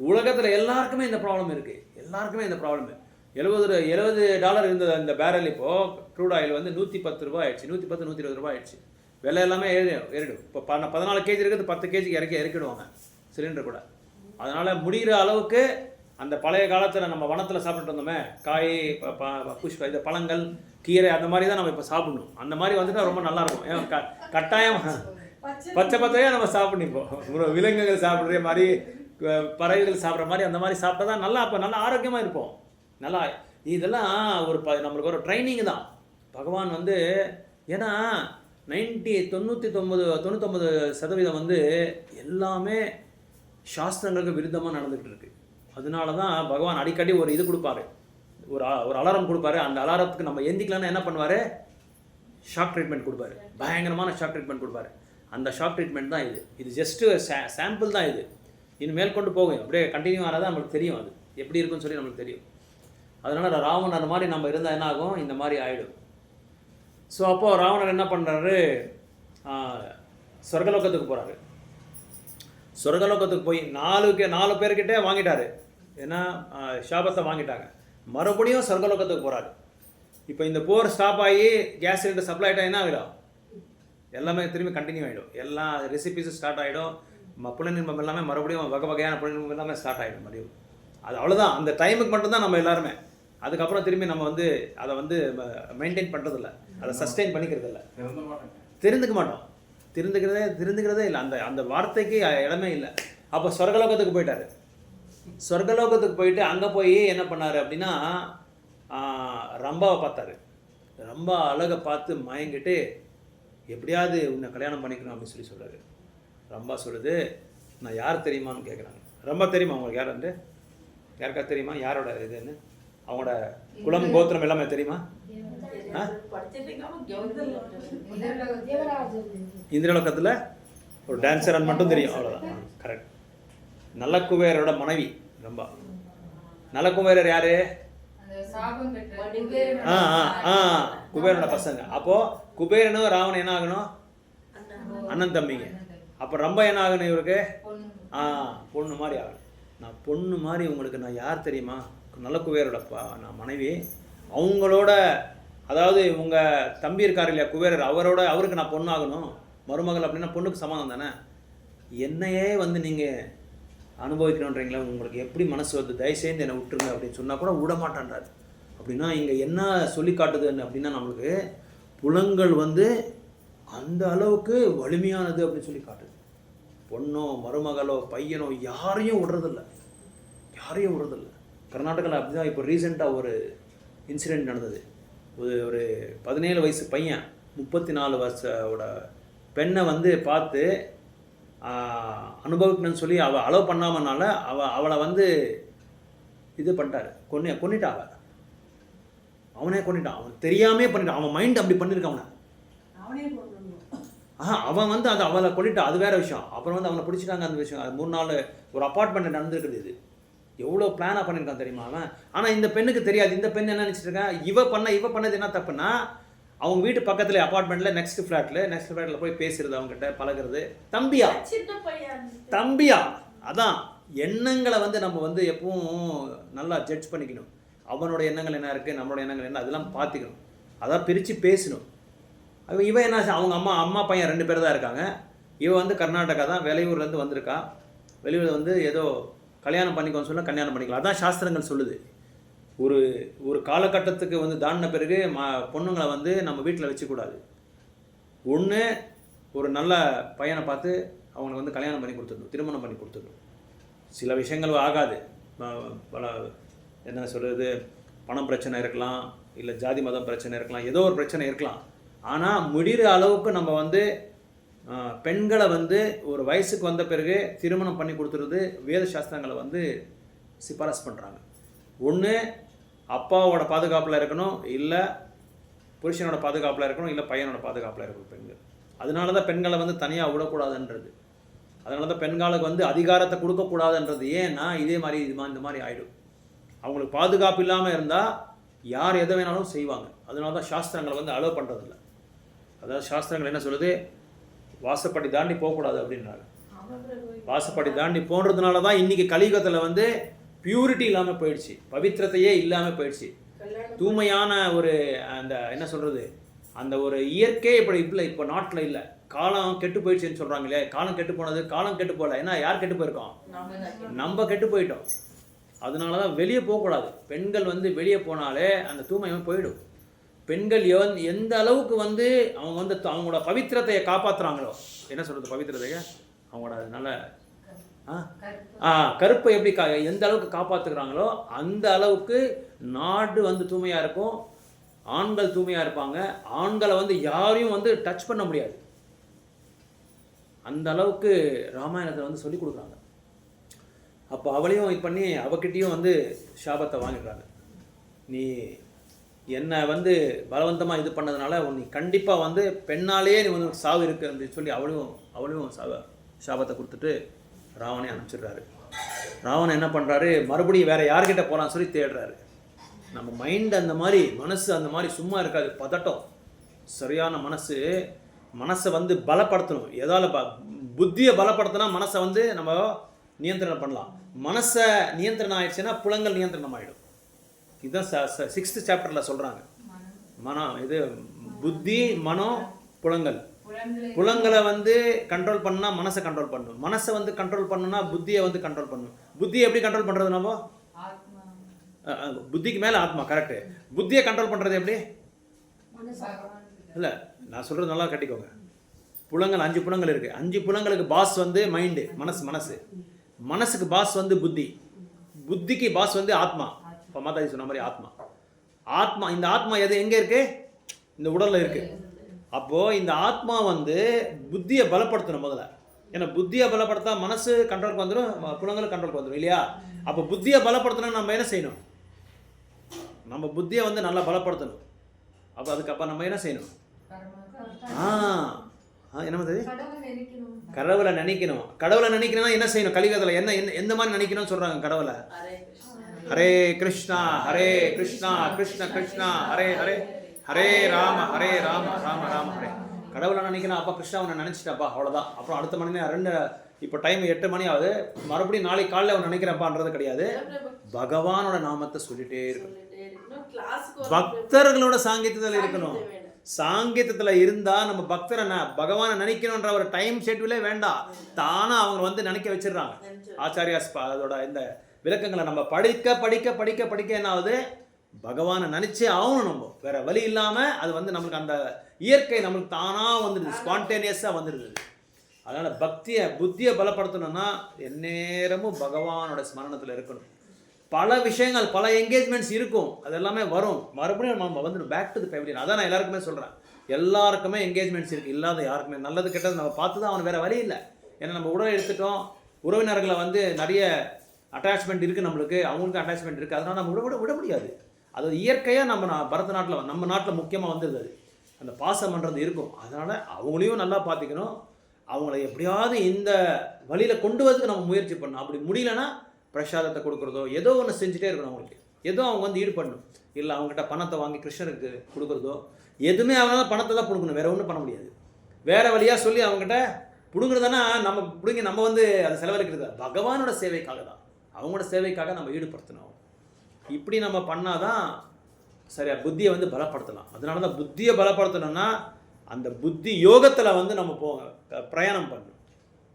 [SPEAKER 1] உலகத்தில் எல்லாருக்குமே இந்த ப்ராப்ளம் இருக்குது. எல்லாருக்குமே இந்த ப்ராப்ளம். $70 இருந்தது அந்த பேரல். இப்போது க்ரூட் ஆயில் வந்து 110 ரூபா ஆயிடுச்சு, 110 120 ரூபா ஆயிடுச்சு. விலை எல்லாமே ஏறிடும். இப்போ 14 கேஜி இருக்குது, 10 கேஜிக்கு இறக்கிடுவாங்க சிலிண்டர் கூட. அதனால் முடிகிற அளவுக்கு அந்த பழைய காலத்தில் நம்ம வனத்தில் சாப்பிட்டு வந்தோமே, காய் புஷ்ப இந்த பழங்கள் கீரை அந்த மாதிரி தான் நம்ம இப்போ சாப்பிடணும். அந்த மாதிரி வந்துட்டு ரொம்ப நல்லாயிருக்கும். ஏன் கட்டாயம் பச்சையாக நம்ம சாப்பிடணும். இப்போ விலங்குகள் சாப்பிட்ற மாதிரி, பறவைகள் சாப்பிட்ற மாதிரி அந்த மாதிரி சாப்பிட்டா தான் நல்லா, அப்போ நல்லா ஆரோக்கியமாக இருப்போம். நல்லா இதெல்லாம் ஒரு நம்மளுக்கு ஒரு ட்ரைனிங் தான் பகவான் வந்து. ஏன்னா 99% வந்து எல்லாமே சாஸ்திரங்களுக்கு விருத்தமாக நடந்துகிட்டு இருக்கு. அதனால தான் பகவான் அடிக்கடி ஒரு இது கொடுப்பாரு, ஒரு அலாரம் கொடுப்பாரு. அந்த அலாரத்துக்கு நம்ம எந்திக்கலான்னு என்ன பண்ணுவார், ஷாக் ட்ரீட்மெண்ட் கொடுப்பாரு, பயங்கரமான ஷாக் ட்ரீட்மெண்ட் கொடுப்பாரு. அந்த ஷாக் ட்ரீட்மெண்ட் தான் இது. இது ஜஸ்ட்டு சாம்பிள் தான். இது இன்னும் மேற்கொண்டு போகும், அப்படியே கண்டினியூ ஆனதான் நம்மளுக்கு தெரியும் அது எப்படி இருக்குன்னு சொல்லி நம்மளுக்கு தெரியும். அதனால் ராவணர் மாதிரி நம்ம இருந்தால் என்ன ஆகும், இந்த மாதிரி ஆகிடும். ஸோ அப்போது ராவணர் என்ன பண்ணுறாரு, சொர்க்கலோகத்துக்கு போகிறாரு. சொர்க்கலோகத்துக்கு போய் 4 பேர்கிட்டே வாங்கிட்டாரு. ஏன்னா சாபத்தை வாங்கிட்டாங்க. மறுபடியும் சொர்க்கலோகத்துக்கு போகிறாரு. இப்போ இந்த போர் ஸ்டாப் ஆகி கேஸ் சிலிண்டர் சப்ளை ஆகிட்டா என்ன ஆகிடும், எல்லாமே திரும்பி கண்டினியூ ஆகிடும். எல்லா ரெசிபீஸும் ஸ்டார்ட் ஆகிடும். புலனின்பம் எல்லாமே மறுபடியும் வகை வகையான புலனின்பம் எல்லாமே ஸ்டார்ட் ஆகிடும் மறுபடியும். அது அவ்வளோதான், அந்த டைமுக்கு மட்டும்தான் நம்ம எல்லாருமே. அதுக்கப்புறம் திரும்பி நம்ம வந்து அதை வந்து மெயின்டைன் பண்ணுறதில்ல, அதை சஸ்டெயின் பண்ணிக்கிறது இல்லை, தெரிந்துக்க மாட்டோம். திருந்துக்கிறதே இல்லை. அந்த வார்த்தைக்கு இடமே இல்லை. அப்போ சொர்க்கலோகத்துக்கு போயிட்டார். சொர்க்கலோகத்துக்கு போயிட்டு அங்கே போய் என்ன பண்ணார் அப்படின்னா, ரம்பாவை பார்த்தாரு. ரம்பா அழகை பார்த்து மயங்கிட்டு, எப்படியாவது உன்னை கல்யாணம் பண்ணிக்கணும் அப்படின்னு சொல்லி சொல்கிறாரு. ரம்பா சொல்லுது, நான் யார் தெரியுமான்னு கேட்குறாங்க. ரம்பா தெரியுமா உங்களுக்கு யாருன்ட்டு? யாருக்கா தெரியுமா யாரோட இதுன்னு? அவங்களோட குலம் கோத்திரம் எல்லாமே தெரியுமா? இந்திரலோகத்தில் ஒரு டான்ஸர் மட்டும் தெரியும், அவ்வளோதான். கரெக்ட். நலக்குபேரோட மனைவி ரம்பா. நலக்குபேரர் யாரு? குபேரனோட பசங்க. அப்போ குபேரனும் ராவணன் என்ன ஆகணும், அண்ணன் தம்பிங்க. அப்போ ரம்பா என்ன ஆகணும் இவருக்கு, பொண்ணு மாதிரி ஆகணும். நான் பொண்ணு மாதிரி உங்களுக்கு நான் யார் தெரியுமா, நலக்குபேரோட நான் மனைவி. அவங்களோட, அதாவது உங்கள் தம்பி இருக்கார் இல்லையா குபேரர், அவருக்கு நான் பொண்ணு ஆகணும், மருமகள் அப்படின்னா பொண்ணுக்கு சமாதானம் தானே. என்னையே வந்து நீங்கள் அனுபவிக்கணுன்றீங்களா, உங்களுக்கு எப்படி மனசு வந்து தயவுசெய்து என்னை விட்டுருங்க அப்படின்னு சொன்னால் கூட விட மாட்டேன்றாரு. அப்படின்னா இங்கே என்ன சொல்லி காட்டுதுன்னு அப்படின்னா, நம்மளுக்கு புலங்கள் வந்து அந்த அளவுக்கு வலிமையானது அப்படின்னு சொல்லி காட்டுது. பொண்ணோ மருமகளோ பையனோ யாரையும் விடுறதில்ல, யாரையும் விடுறதில்ல. கர்நாடகாவில் அப்படி தான் இப்போ ரீசெண்டாக ஒரு இன்சிடெண்ட் நடந்தது. ஒரு 17 வயசு பையன் 34 வருஷோட பெண்ணை வந்து பார்த்து அனுபவிக்கணும்னு சொல்லி அவள் அலோவ் பண்ணாமனால அவளை வந்து இது பண்ணிட்டாரு, கொன்னிட்டா. அவனே கொன்னிட்டான், அவன் தெரியாமே பண்ணிட்டான். அவன் மைண்ட் அப்படி பண்ணியிருக்கான் அவன் வந்து அது அவளை கொல்லிட்டான், அது வேற விஷயம். அப்புறம் வந்து அவனை பிடிச்சிட்டாங்க. அந்த விஷயம் அது 3 நாள் ஒரு அப்பார்ட்மெண்ட் நடந்துருக்குது. இது எவ்வளோ பிளானாக பண்ணியிருக்கான் தெரியுமா அவன். ஆனால் இந்த பெண்ணுக்கு தெரியாது. இந்த பெண் என்ன நினச்சிட்டு இருக்கேன், இவ பண்ணது என்ன தப்புன்னா, அவங்க வீட்டு பக்கத்தில் அப்பார்ட்மெண்ட்டில் நெக்ஸ்ட் ஃப்ளாட்டில் போய் பேசுறது, அவங்ககிட்ட பழகிறது. தம்பியா அதான் எண்ணங்களை வந்து நம்ம வந்து எப்பவும் நல்லா ஜட்ஜ் பண்ணிக்கணும். அவனோட எண்ணங்கள் என்ன இருக்குது, நம்மளோட எண்ணங்கள் என்ன, அதெல்லாம் பார்த்துக்கணும். அதான் பிரித்து பேசணும். இவன் என்ன, அவங்க அம்மா பையன் 2 பேர் தான் இருக்காங்க. இவன் வந்து கர்நாடகா தான், வெளியூர்லேருந்து வந்திருக்கா. வெளியூர் வந்து ஏதோ கல்யாணம் பண்ணிக்கோன்னு சொல்ல கல்யாணம் பண்ணிக்கலாம். அதான் சாஸ்திரங்கள் சொல்லுது. ஒரு காலகட்டத்துக்கு வந்து தாண்டின பிறகு பொண்ணுங்களை வந்து நம்ம வீட்டில் வச்சுக்கூடாது. ஒன்று ஒரு நல்ல பையனை பார்த்து அவங்களுக்கு வந்து கல்யாணம் பண்ணி கொடுத்துடணும், திருமணம் பண்ணி கொடுத்துடணும். சில விஷயங்கள் ஆகாது, பல என்ன சொல்கிறது, பணம் பிரச்சனை இருக்கலாம், இல்லை ஜாதி மதம் பிரச்சனை இருக்கலாம், ஏதோ ஒரு பிரச்சனை இருக்கலாம். ஆனால் முடிகிற அளவுக்கு நம்ம வந்து பெண்களை வந்து ஒரு வயசுக்கு வந்த பிறகு திருமணம் பண்ணி கொடுத்துறது வேத சாஸ்திரங்களை வந்து சிபாரசு பண்ணுறாங்க. ஒன்று அப்பாவோட பாதுகாப்பில் இருக்கணும், இல்லை புருஷனோட பாதுகாப்பில் இருக்கணும், இல்லை பையனோட பாதுகாப்பில் இருக்கணும் பெண்கள். அதனால தான் பெண்களை வந்து தனியாக விடக்கூடாதுன்றது. அதனால தான் பெண்களுக்கு வந்து அதிகாரத்தை கொடுக்கக்கூடாதுன்றது. ஏன்னா இதே மாதிரி இந்த மாதிரி ஆகிடும். அவங்களுக்கு பாதுகாப்பு இல்லாமல் இருந்தால் யார் எதை வேணாலும் செய்வாங்க. அதனால தான் சாஸ்திரங்களை வந்து அலோவ் பண்ணுறதில்ல. அதாவது சாஸ்திரங்கள் என்ன சொல்லுது, வாசப்படி தாண்டி போகக்கூடாது அப்படின்றாங்க. வாசப்படி தாண்டி போன்றதுனால தான் இன்றைக்கி கலியுகத்தில் வந்து பியூரிட்டி இல்லாமல் போயிடுச்சு, பவித்திரத்தையே இல்லாமல் போயிடுச்சு. தூய்மையான ஒரு அந்த என்ன சொல்கிறது, அந்த ஒரு இயற்கை இப்போ நாட்டில் இல்லை. காலம் கெட்டு போயிடுச்சுன்னு சொல்கிறாங்க இல்லையா. காலம் கெட்டு போனது, காலம் கெட்டு போகல. ஏன்னா யார் கெட்டு போயிருக்கோம், நம்ம கெட்டு போயிட்டோம். அதனால தான் வெளியே போகக்கூடாது. பெண்கள் வந்து வெளியே போனாலே அந்த தூய்மை போயிடும். பெண்கள் எந்த அளவுக்கு வந்து அவங்க வந்து அவங்களோட பவித்திரத்தையை காப்பாற்றுறாங்களோ, என்ன சொல்கிறது, பவித்திரத்தையை அவங்களோட நல்ல கருப்பை எப்படி எந்த அளவுக்கு காப்பாற்றுக்கிறாங்களோ அந்த அளவுக்கு நாடு வந்து தூய்மையாக இருக்கும், ஆண்கள் தூய்மையாக இருப்பாங்க. ஆண்களை வந்து யாரையும் வந்து டச் பண்ண முடியாது. அந்த அளவுக்கு ராமாயணத்தில் வந்து சொல்லி கொடுக்குறாங்க. அப்போ அவளையும் இது பண்ணி அவகிட்டையும் வந்து சாபத்தை வாங்கிடுறாங்க. நீ என்னை வந்து பலவந்தமாக இது பண்ணதுனால நீ கண்டிப்பாக வந்து பெண்ணாலேயே நீ வந்து சாவு இருக்கு அப்படின்னு சொல்லி அவளையும் சாபத்தை கொடுத்துட்டு ராவணே அனுப்பிச்சிடுறாரு. ராவணன் என்ன பண்ணுறாரு, மறுபடியும் வேறு யார்கிட்ட போகலான்னு சொல்லி தேடுறாரு. நம்ம மைண்ட் அந்த மாதிரி, மனசு அந்த மாதிரி சும்மா இருக்காது, பதட்டம். சரியான மனசை வந்து பலப்படுத்தணும். எதால் புத்தியை பலப்படுத்தினா மனசை வந்து நம்ம நியந்திரணம் பண்ணலாம். மனசை நியந்திரணம் ஆயிடுச்சுன்னா புலங்கள் நியந்திரணம் ஆகிடும். இதுதான் 6th சாப்டரில் சொல்கிறாங்க. இது புத்தி, மனம், புலங்கள். புலங்களை வந்து கண்ட்ரோல் பண்ணால் மனசை கண்ட்ரோல் பண்ணணும். மனசை வந்து கண்ட்ரோல் பண்ணணும்னா புத்தியை வந்து கண்ட்ரோல் பண்ணணும். புத்தியை எப்படி கண்ட்ரோல் பண்ணுறது, நம்ம புத்திக்கு மேலே ஆத்மா. கரெக்டு. புத்தியை கண்ட்ரோல் பண்ணுறது எப்படி இல்லை, நான் சொல்கிறது நல்லா கட்டிக்கோங்க. புலங்கள் 5 புலங்கள் இருக்குது. 5 புலங்களுக்கு பாஸ் வந்து மைண்டு, மனசுக்கு பாஸ் வந்து புத்திக்கு பாஸ் வந்து ஆத்மா. இப்போ மாதாஜி சொன்ன மாதிரி ஆத்மா. இந்த ஆத்மா எங்கே இருக்குது, இந்த உடலில் இருக்குது. அப்போது இந்த ஆத்மா வந்து புத்தியை பலப்படுத்தணும் முதல்ல. ஏன்னா புத்தியை பலப்படுத்தா மனசு கண்ட்ரோலுக்கு வந்துடும், புலங்களும் கண்ட்ரோலுக்கு வந்துடும் இல்லையா. அப்போ புத்தியை பலப்படுத்தணும், நம்ம என்ன செய்யணும், நம்ம புத்தியை வந்து நல்லா பலப்படுத்தணும். அப்போ அதுக்கப்புறம் நம்ம என்ன செய்யணும், என்ன கடவுளை நினைக்கணும். கடவுளை நினைக்கணும்னா என்ன செய்யணும், கலியுகத்தில் எந்த மாதிரி நினைக்கணும்னு சொல்கிறாங்க. கடவுளை ஹரே கிருஷ்ணா கிருஷ்ண கிருஷ்ணா ஹரே ஹரே, ஹரே ராம ராம ராம ஹரே. கடவுளை நினைக்கணும். அப்போ கிருஷ்ணா அவனை நினச்சிட்டாப்பா, அவ்வளோதான். அப்புறம் அடுத்த மணி நேரம் இப்போ டைம் 8 மணி ஆகுது, மறுபடியும் நாளைக்கு காலையில் அவன் நினைக்கிறப்பான்றது கிடையாது. பகவானோட நாமத்தை சொல்லிட்டே இருக்கணும். பக்தர்களோட சாங்கியத்தில் இருக்கணும். சாங்கியத்தில் இருந்தால் நம்ம பகவானை நினைக்கணுன்ற ஒரு டைம் ஷெட்யூலே வேண்டாம், தானாக அவங்க வந்து நினைக்க வச்சிடுறாங்க. ஆச்சாரியாஸ் அதோட இந்த விளக்கங்களை நம்ம படிக்க என்ன ஆகுது, பகவானை நினச்சே ஆகணும். நம்ம வேற வழி இல்லாமல் அது வந்து நம்மளுக்கு அந்த இயற்கை நம்மளுக்கு தானாக வந்துடுது, ஸ்பான்டேனியஸாக வந்துடுது. அதனால் புத்தியை பலப்படுத்தணும்னா எந்நேரமும் பகவானோட ஸ்மரணத்தில் இருக்கணும். பல விஷயங்கள், பல என்கேஜ்மெண்ட்ஸ் இருக்கும், அது எல்லாமே வரும், மறுபடியும் நம்ம வந்துடும் பேக் டு தி பெவிலியன். அதான் நான் எல்லாருக்குமே சொல்கிறேன், எல்லாருக்குமே என்கேஜ்மெண்ட்ஸ் இருக்குது, இல்லாத யாருக்குமே. நல்லது கெட்டது நம்ம பார்த்து தான் அவன் வேறு வழி இல்லை. ஏன்னா நம்ம உடலை எடுத்துட்டோம், உறவினர்களை வந்து நிறைய அட்டாச்மெண்ட் இருக்குது நம்மளுக்கு, அவங்களுக்கு அட்டாச்மெண்ட் இருக்குது, அதனால் நம்ம விட முடியாது. அது இயற்கையாக நம்ம பரதநாட்டில் நம்ம நாட்டில் முக்கியமாக வந்துடுது. அது அந்த பாசம் பண்ணுறது இருக்கும். அதனால் அவங்களையும் நல்லா பார்த்துக்கணும், அவங்கள எப்படியாவது இந்த வழியில் கொண்டு வரதுக்கு நம்ம முயற்சி பண்ணணும். அப்படி முடியலன்னா பிரசாதத்தை கொடுக்குறதோ ஏதோ ஒன்று செஞ்சுட்டே இருக்கணும். அவங்களுக்கு ஏதோ அவங்க வந்து ஈடுபடணும். இல்லை அவங்ககிட்ட பணத்தை வாங்கி கிருஷ்ணருக்கு கொடுக்குறதோ எதுவுமே அவங்களால பணத்தை தான் கொடுக்கணும், வேறு ஒன்றும் பண்ண முடியாது. வேறு வழியாக சொல்லி அவங்ககிட்ட பிடுங்குறதுனா நம்ம பிடுங்கி நம்ம வந்து அதை செலவழிக்கிறது பகவானோட சேவைக்காக தான், அவங்களோட சேவைக்காக நம்ம ஈடுபடுத்தணும். இப்படி நம்ம பண்ணால் தான் சரியா புத்தியை வந்து பலப்படுத்தலாம். அதனால தான் புத்தியை பலப்படுத்தணும்னா அந்த புத்தி யோகத்தில் வந்து நம்ம பிரயாணம் பண்ணணும்.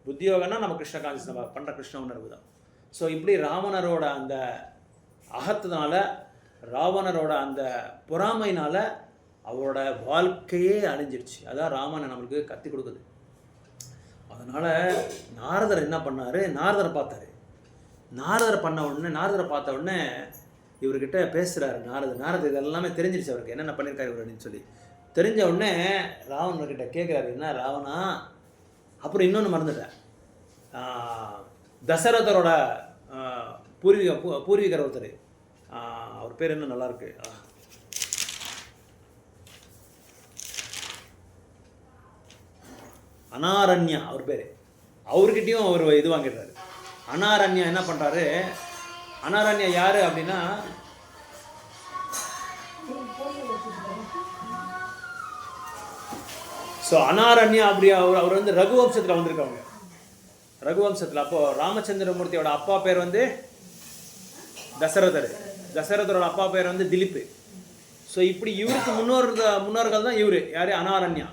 [SPEAKER 1] புத்தி யோகம்னா நம்ம கிருஷ்ண கான்சியஸ், நம்ம பண்ணுற கிருஷ்ண உணர்வு தான். ஸோ இப்படி ராவணரோட அந்த அகத்தினால, ராவணரோட அந்த பொறாமையினால அவரோட வாழ்க்கையே அழிஞ்சிருச்சு. அதான் ராமனை நம்மளுக்கு கற்றுக் கொடுக்குது. அதனால் நாரதர் என்ன பண்ணார், நாரதரை பார்த்தாரு. நாரதரை பார்த்த உடனே இவர்கிட்ட பேசுகிறாரு நாரதர் இதெல்லாமே தெரிஞ்சிருச்சு அவருக்கு, என்னென்ன பண்ணியிருக்காரு இவர் அப்படின்னு சொல்லி. தெரிஞ்ச உடனே ராவணர்கிட்ட கேட்குறாரு, என்ன ராவணா, அப்புறம் இன்னொன்று மறந்துட்டேன், தசரதரோட பூர்வீகர் ஒருத்தர், அவர் பேர் என்ன நல்லாயிருக்கு, அனாரண்யா அவர் பேர். அவர்கிட்டையும் அவர் இது வாங்கிடுறாரு. அனாரண்யா என்ன பண்ணுறாரு, அனாரண்யா யார் அப்படின்னா ஸோ அனாரண்யா அப்படி அவர் வந்து ரகுவம்சத்தில் வந்திருக்காங்க. ரகுவம்சத்தில் அப்போது ராமச்சந்திரமூர்த்தியோட அப்பா பேர் வந்து தசரதரோட அப்பா பேர் வந்து திலீப். ஸோ இப்படி இவருக்கு முன்னோர்கள் தான் இவர் யார், அனாரண்யா.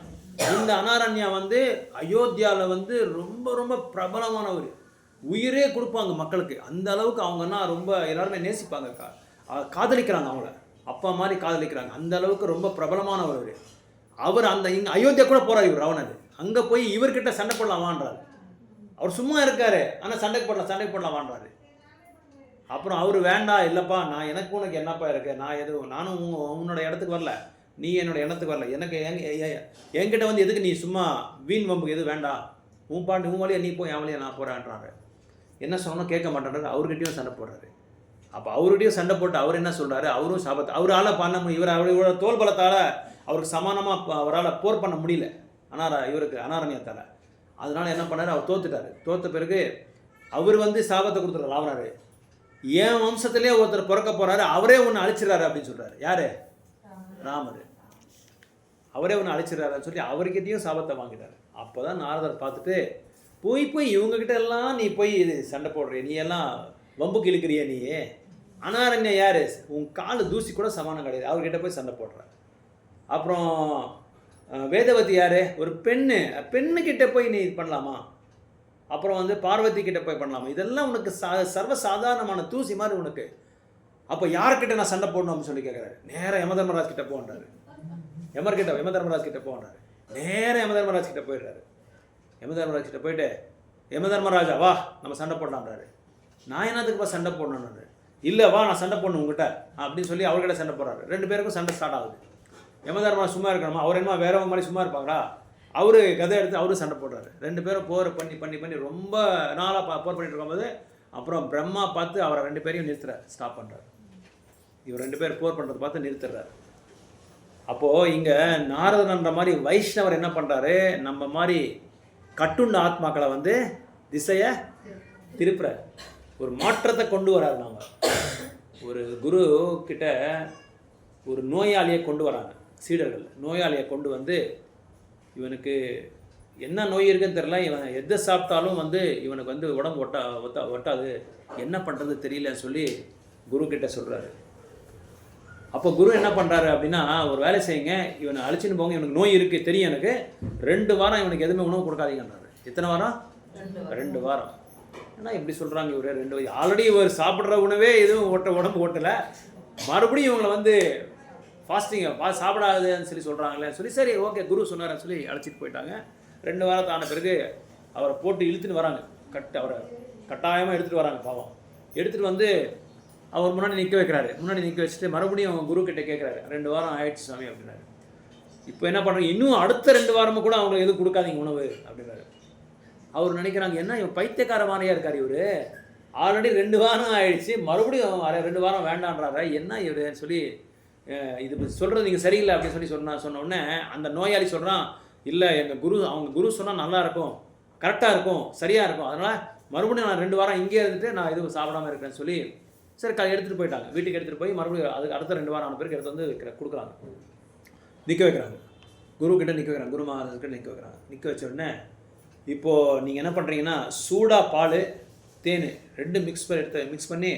[SPEAKER 1] இந்த அனாரண்யா வந்து அயோத்தியாவில் வந்து ரொம்ப ரொம்ப பிரபலமானவர், உயிரே கொடுப்பாங்க மக்களுக்கு. அந்த அளவுக்கு அவங்கன்னா ரொம்ப எல்லாருமே நேசிப்பாங்க, காதலிக்கிறாங்க, அவங்கள அப்பா மாதிரி காதலிக்கிறாங்க. அந்த அளவுக்கு ரொம்ப பிரபலமானவர் அவர். அந்த இங்கே அயோத்தியா கூட போகிறார் இவர் ராவணர். அங்கே போய் இவர்கிட்ட சண்டை போடலாம் வான்றாரு. அவர் சும்மா இருக்காரு, ஆனால் சண்டைக்கு போடலாம் வான்றாரு. அப்புறம் அவர் வேண்டாம், இல்லைப்பா நான் எனக்கு உனக்கு என்னப்பா இருக்கு, நான் எதுவும் நானும் உன்னோட இடத்துக்கு வரல, நீ என்னோட இடத்துக்கு வரல, எனக்கு என்கிட்ட வந்து எதுக்கு நீ சும்மா வீண் வம்புக்கு எதுவும் வேண்டாம், உன் வழியை நீ போய் என் வழியை நான் போகிறேன்றாரு. என்ன சொன்னோம் கேட்க மாட்டேன்றாரு, அவர்கிட்டையும் சண்டை போடுறாரு. அப்போ அவர்கிட்டையும் சண்டை போட்டு அவர் என்ன சொல்கிறாரு, அவரும் சாபத்தை அவரால் பண்ண முடியும், அவரோட தோல் பலத்தால் அவருக்கு சமானமாக அவரால் போர் பண்ண முடியல இவருக்கு அனாரண்யத்தால். அதனால் என்ன பண்ணார், அவர் தோற்ற பிறகு அவர் வந்து சாபத்தை கொடுத்துறாரு ராவணர். என் வம்சத்திலே ஒருத்தர் பிறக்க போகிறாரு, அவரே ஒன்று அழிச்சிடறாரு அப்படின்னு சொல்கிறாரு. யார், ராமர். அவரே ஒன்று அழிச்சிடறாருன்னு சொல்லி அவர்கிட்டையும் சாபத்தை வாங்கிட்டார். அப்போ தான் நாரதர் பார்த்துட்டு போய் இவங்ககிட்ட எல்லாம் நீ போய் சண்டை போடுறிய, நீ எல்லாம் வம்புக்கு இழுக்கிறிய, நீ அனாரண்யா யார், உன் கால் தூசி கூட சமானம் கிடையாது, அவர்கிட்ட போய் சண்டை போடுற. அப்புறம் வேதவதி யார், ஒரு பெண்ணுக்கிட்ட போய் நீ இது பண்ணலாமா, அப்புறம் வந்து பார்வதி கிட்ட போய் பண்ணலாமா, இதெல்லாம் உனக்கு சர்வசாதாரணமான தூசி மாதிரி உனக்கு. அப்போ யார்கிட்ட நான் சண்டை போடணும் அப்படின்னு சொல்லி கேட்குறாரு. நேராக யமதர்மராஜ் கிட்ட போன்றாரு. யமதர்மராஜ் கிட்ட போன்றாரு. நேராக யமதர்மராஜ் கிட்ட போயிடுறாரு. யமதர்மராஜ் கிட்ட போயிட்டு, யமதர்மராஜா வா நம்ம சண்டை போடலான்றாரு. நான் என்னத்துக்குப்பா சண்டை போடணுன்னு, இல்லை வா நான் சண்டை போடணும் உங்ககிட்ட அப்படின்னு சொல்லி அவர்கிட்ட சண்டை போடுறாரு. 2 பேருக்கும் சண்டை ஸ்டார்ட் ஆகுது. யமதர்மராஜ் சும்மா இருக்கணுமா, அவர் என்ன வேற மாதிரி சும்மா இருப்பாங்களா, அவரு கதை எடுத்து அவரும் சண்டை போடுறாரு. 2 பேரும் போர் பண்ணி ரொம்ப நாளாக போர் பண்ணிட்டு இருக்கும்போது அப்புறம் பிரம்மா பார்த்து அவரை 2 பேரையும் நிறுத்துறாரு, ஸ்டாப் பண்ணுறாரு. இவர் 2 பேர் போர் பண்ணுறது பார்த்து நிறுத்துறாரு. அப்போது இங்கே நாரதன்ற மாதிரி வைஷ்ணவர் என்ன பண்ணுறாரு, நம்ம மாதிரி கட்டுண்ட ஆத்மாக்களை வந்து திசையை திருப்புறார், ஒரு மாற்றத்தை கொண்டு வராரு. நாம் ஒரு குரு கிட்ட ஒரு நோயாளியை கொண்டு வராங்க சீடர்கள். நோயாளியை கொண்டு வந்து இவனுக்கு என்ன நோய் இருக்குன்னு தெரில, இவன் எதை சாப்பிட்டாலும் வந்து இவனுக்கு வந்து உடம்பு ஒட்டாது, என்ன பண்ணுறது தெரியலன்னு சொல்லி குரு கிட்ட சொல்கிறாரு. அப்போ குரு என்ன பண்ணுறாரு அப்படின்னா, ஒரு வேலை செய்யுங்க, இவனை அழிச்சின்னு போங்க, இவனுக்கு நோய் இருக்குது தெரியும் எனக்கு, 2 வாரம் இவனுக்கு எதுவுமே உணவு கொடுக்காதீங்கன்றாரு. எத்தனை வாரம், 2 வாரம். ஏன்னா இப்படி சொல்கிறாங்க, இவர் 2 ஆல்ரெடி இவர் சாப்பிட்ற உணவே எதுவும் உடம்பு ஓட்டலை, மறுபடியும் இவங்களை வந்து ஃபாஸ்டிங் சாப்பிடாதுன்னு சொல்லி சொல்கிறாங்களே சொல்லி சரி ஓகே குரு சொன்னார்னு சொல்லி அழைச்சிட்டு போயிட்டாங்க. 2 வாரத்தை ஆன பிறகு அவரை போட்டு இழுத்துன்னு வராங்க. அவரை கட்டாயமாக எடுத்துகிட்டு வராங்க. பாவம் எடுத்துகிட்டு வந்து அவர் முன்னாடி நிற்க வைக்கிறாரு. முன்னாடி நிற்க வச்சுட்டு மறுபடியும் அவங்க குரு கிட்டே கேட்குறாரு, 2 வாரம் ஆயிடுச்சு சாமி அப்படின்னாரு. இப்போ என்ன பண்ணுறாங்க, இன்னும் அடுத்த 2 வாரமும் கூட அவங்களுக்கு எதுவும் கொடுக்காதீங்க உணவு அப்படின்னாரு. அவர் நினைக்கிறாங்க, என்ன இவன் பைத்தியக்கார மாதிரியா இருக்கார் இவர், ஆல்ரெடி 2 வாரம் ஆயிடுச்சு, மறுபடியும் 2 வாரம் வேண்டான்றாரு, என்ன இவர் சொல்லி இது சொல்கிறது நீங்கள் சரியில்லை அப்படின்னு சொல்லி சொன்ன உடனே அந்த நோயாளி சொல்கிறான், இல்லை எங்கள் அவங்க குரு சொன்னால் நல்லா இருக்கும், கரெக்டாக இருக்கும், சரியாக இருக்கும், அதனால் மறுபடியும் நான் 2 வாரம் இங்கே இருந்துட்டு நான் எதுவும் சாப்பிடாமல் இருக்கேன்னு சொல்லி சரி எடுத்துகிட்டு போயிட்டாங்க. வீட்டுக்கு எடுத்துகிட்டு போய் மறுபடியும் அதுக்கு அடுத்த 2 வாரம் ஆன பிறகு எடுத்து வந்து கொடுக்குறாங்க, நிற்க வைக்கிறாங்க. குரு கிட்ட நிற்க வைக்கிறாங்க, குரு மகாராஜ்கிட்ட நிற்க வைக்கிறாங்க. நிற்க வச்ச உடனே இப்போது நீங்கள் என்ன பண்ணுறீங்கன்னா, சூடாக பால் தேன் 2 மிக்ஸ் பண்ணி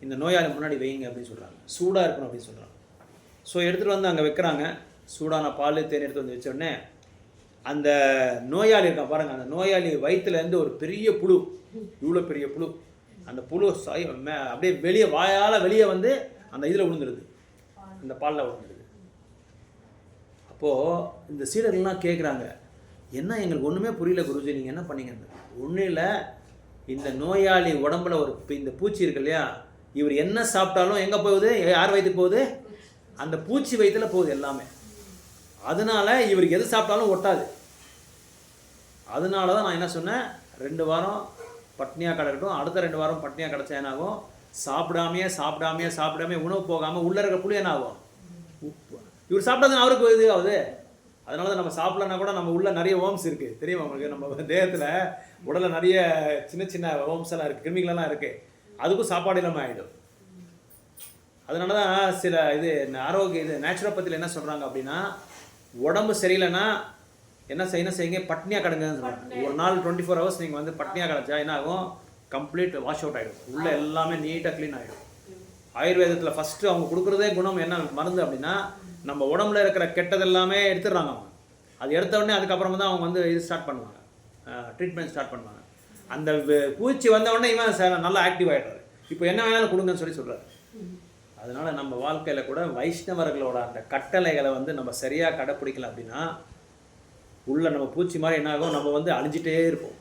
[SPEAKER 1] இந்த நோயாளி முன்னாடி வைங்க அப்படின்னு சொல்கிறாங்க. சூடாக இருக்கணும் அப்படின்னு சொல்கிறாங்க. ஸோ எடுத்துகிட்டு வந்து அங்கே வைக்கிறாங்க. சூடான பால் தேன் எடுத்து வந்து வச்ச உடனே அந்த நோயாளி இருக்கான் பாருங்கள், அந்த நோயாளி வயிற்றுலேருந்து ஒரு பெரிய புழு, இவ்வளோ பெரிய புழு, அந்த புழு அப்படியே வெளியே வந்து அந்த இதில் விழுந்துடுது, அந்த பாலில் விழுந்துடுது. அப்போது இந்த சீடர்கள்லாம் கேட்குறாங்க, என்ன எங்களுக்கு ஒன்றுமே புரியல குருஜி, நீங்கள் என்ன பண்ணீங்கன்னு. ஒன்றும் இல்லை, இந்த நோயாளி உடம்புல இந்த பூச்சி இருக்கு இல்லையா, இவர் என்ன சாப்பிட்டாலும் எங்கே போகுது, யார் வயிற்றுக்கு போகுது, அந்த பூச்சி வயிற்றில் போகுது எல்லாமே. அதனால இவருக்கு எது சாப்பிட்டாலும் ஒட்டாது. அதனால தான் நான் என்ன சொன்னேன், 2 வாரம் பட்னியாக கிடக்கட்டும், அடுத்த 2 வாரம் பட்னியாக கிடச்சா என்ன ஆகும், சாப்பிடாமே உணவு போகாமல் உள்ளே இருக்கிற புளி என்ன ஆகும், உப்பு. இவர் சாப்பிட்டா அவருக்கு இது ஆகுது. அதனால தான் நம்ம சாப்பிட்லன்னா கூட நம்ம உள்ள நிறைய ஓம்ஸ் இருக்குது தெரியுமா உங்களுக்கு, நம்ம தேகத்தில் உடலில் நிறைய சின்ன ஓம்ஸ் எல்லாம் இருக்குது, கிருமிகளெல்லாம் இருக்குது, அதுக்கும் சாப்பாடு இல்லாமல் ஆகிடும். அதனால தான் சில நேச்சுரோபதியில் என்ன சொல்கிறாங்க அப்படின்னா, உடம்பு சரியில்லைன்னா என்ன செய்யுங்க, பட்னியாக கிடங்குன்னு சொல்கிறாங்க. ஒரு நாள் 24 ஹவர்ஸ் நீங்கள் வந்து பட்னியாக கிடச்சா என்ன ஆகும், கம்ப்ளீட் வாஷ் அவுட் ஆகிடும், உள்ளே எல்லாமே நீட்டாக க்ளீன் ஆகிடும். ஆயுர்வேதத்தில் ஃபஸ்ட்டு அவங்க கொடுக்குறதே குணம் என்ன மருந்து அப்படின்னா, நம்ம உடம்புல இருக்கிற கெட்டது எல்லாமே எடுத்துடுறாங்க அவங்க. அது எடுத்த உடனே அதுக்கப்புறமா தான் அவங்க வந்து இது ஸ்டார்ட் பண்ணுவாங்க, ட்ரீட்மெண்ட் ஸ்டார்ட் பண்ணுவாங்க. அந்த பூச்சி வந்த உடனே இவன் நல்லா ஆக்டிவ் ஆகிடுறாரு. இப்போ என்ன வேணாலும் கொடுங்கன்னு சொல்கிறாரு. அதனால் நம்ம வாழ்க்கையில் கூட வைஷ்ணவர்களோட அந்த கட்டளைகளை வந்து நம்ம சரியாக கடைப்பிடிக்கலாம் அப்படின்னா, உள்ள நம்ம பூச்சி மாதிரி என்ன ஆகும், நம்ம வந்து அழிஞ்சிட்டே இருப்போம்.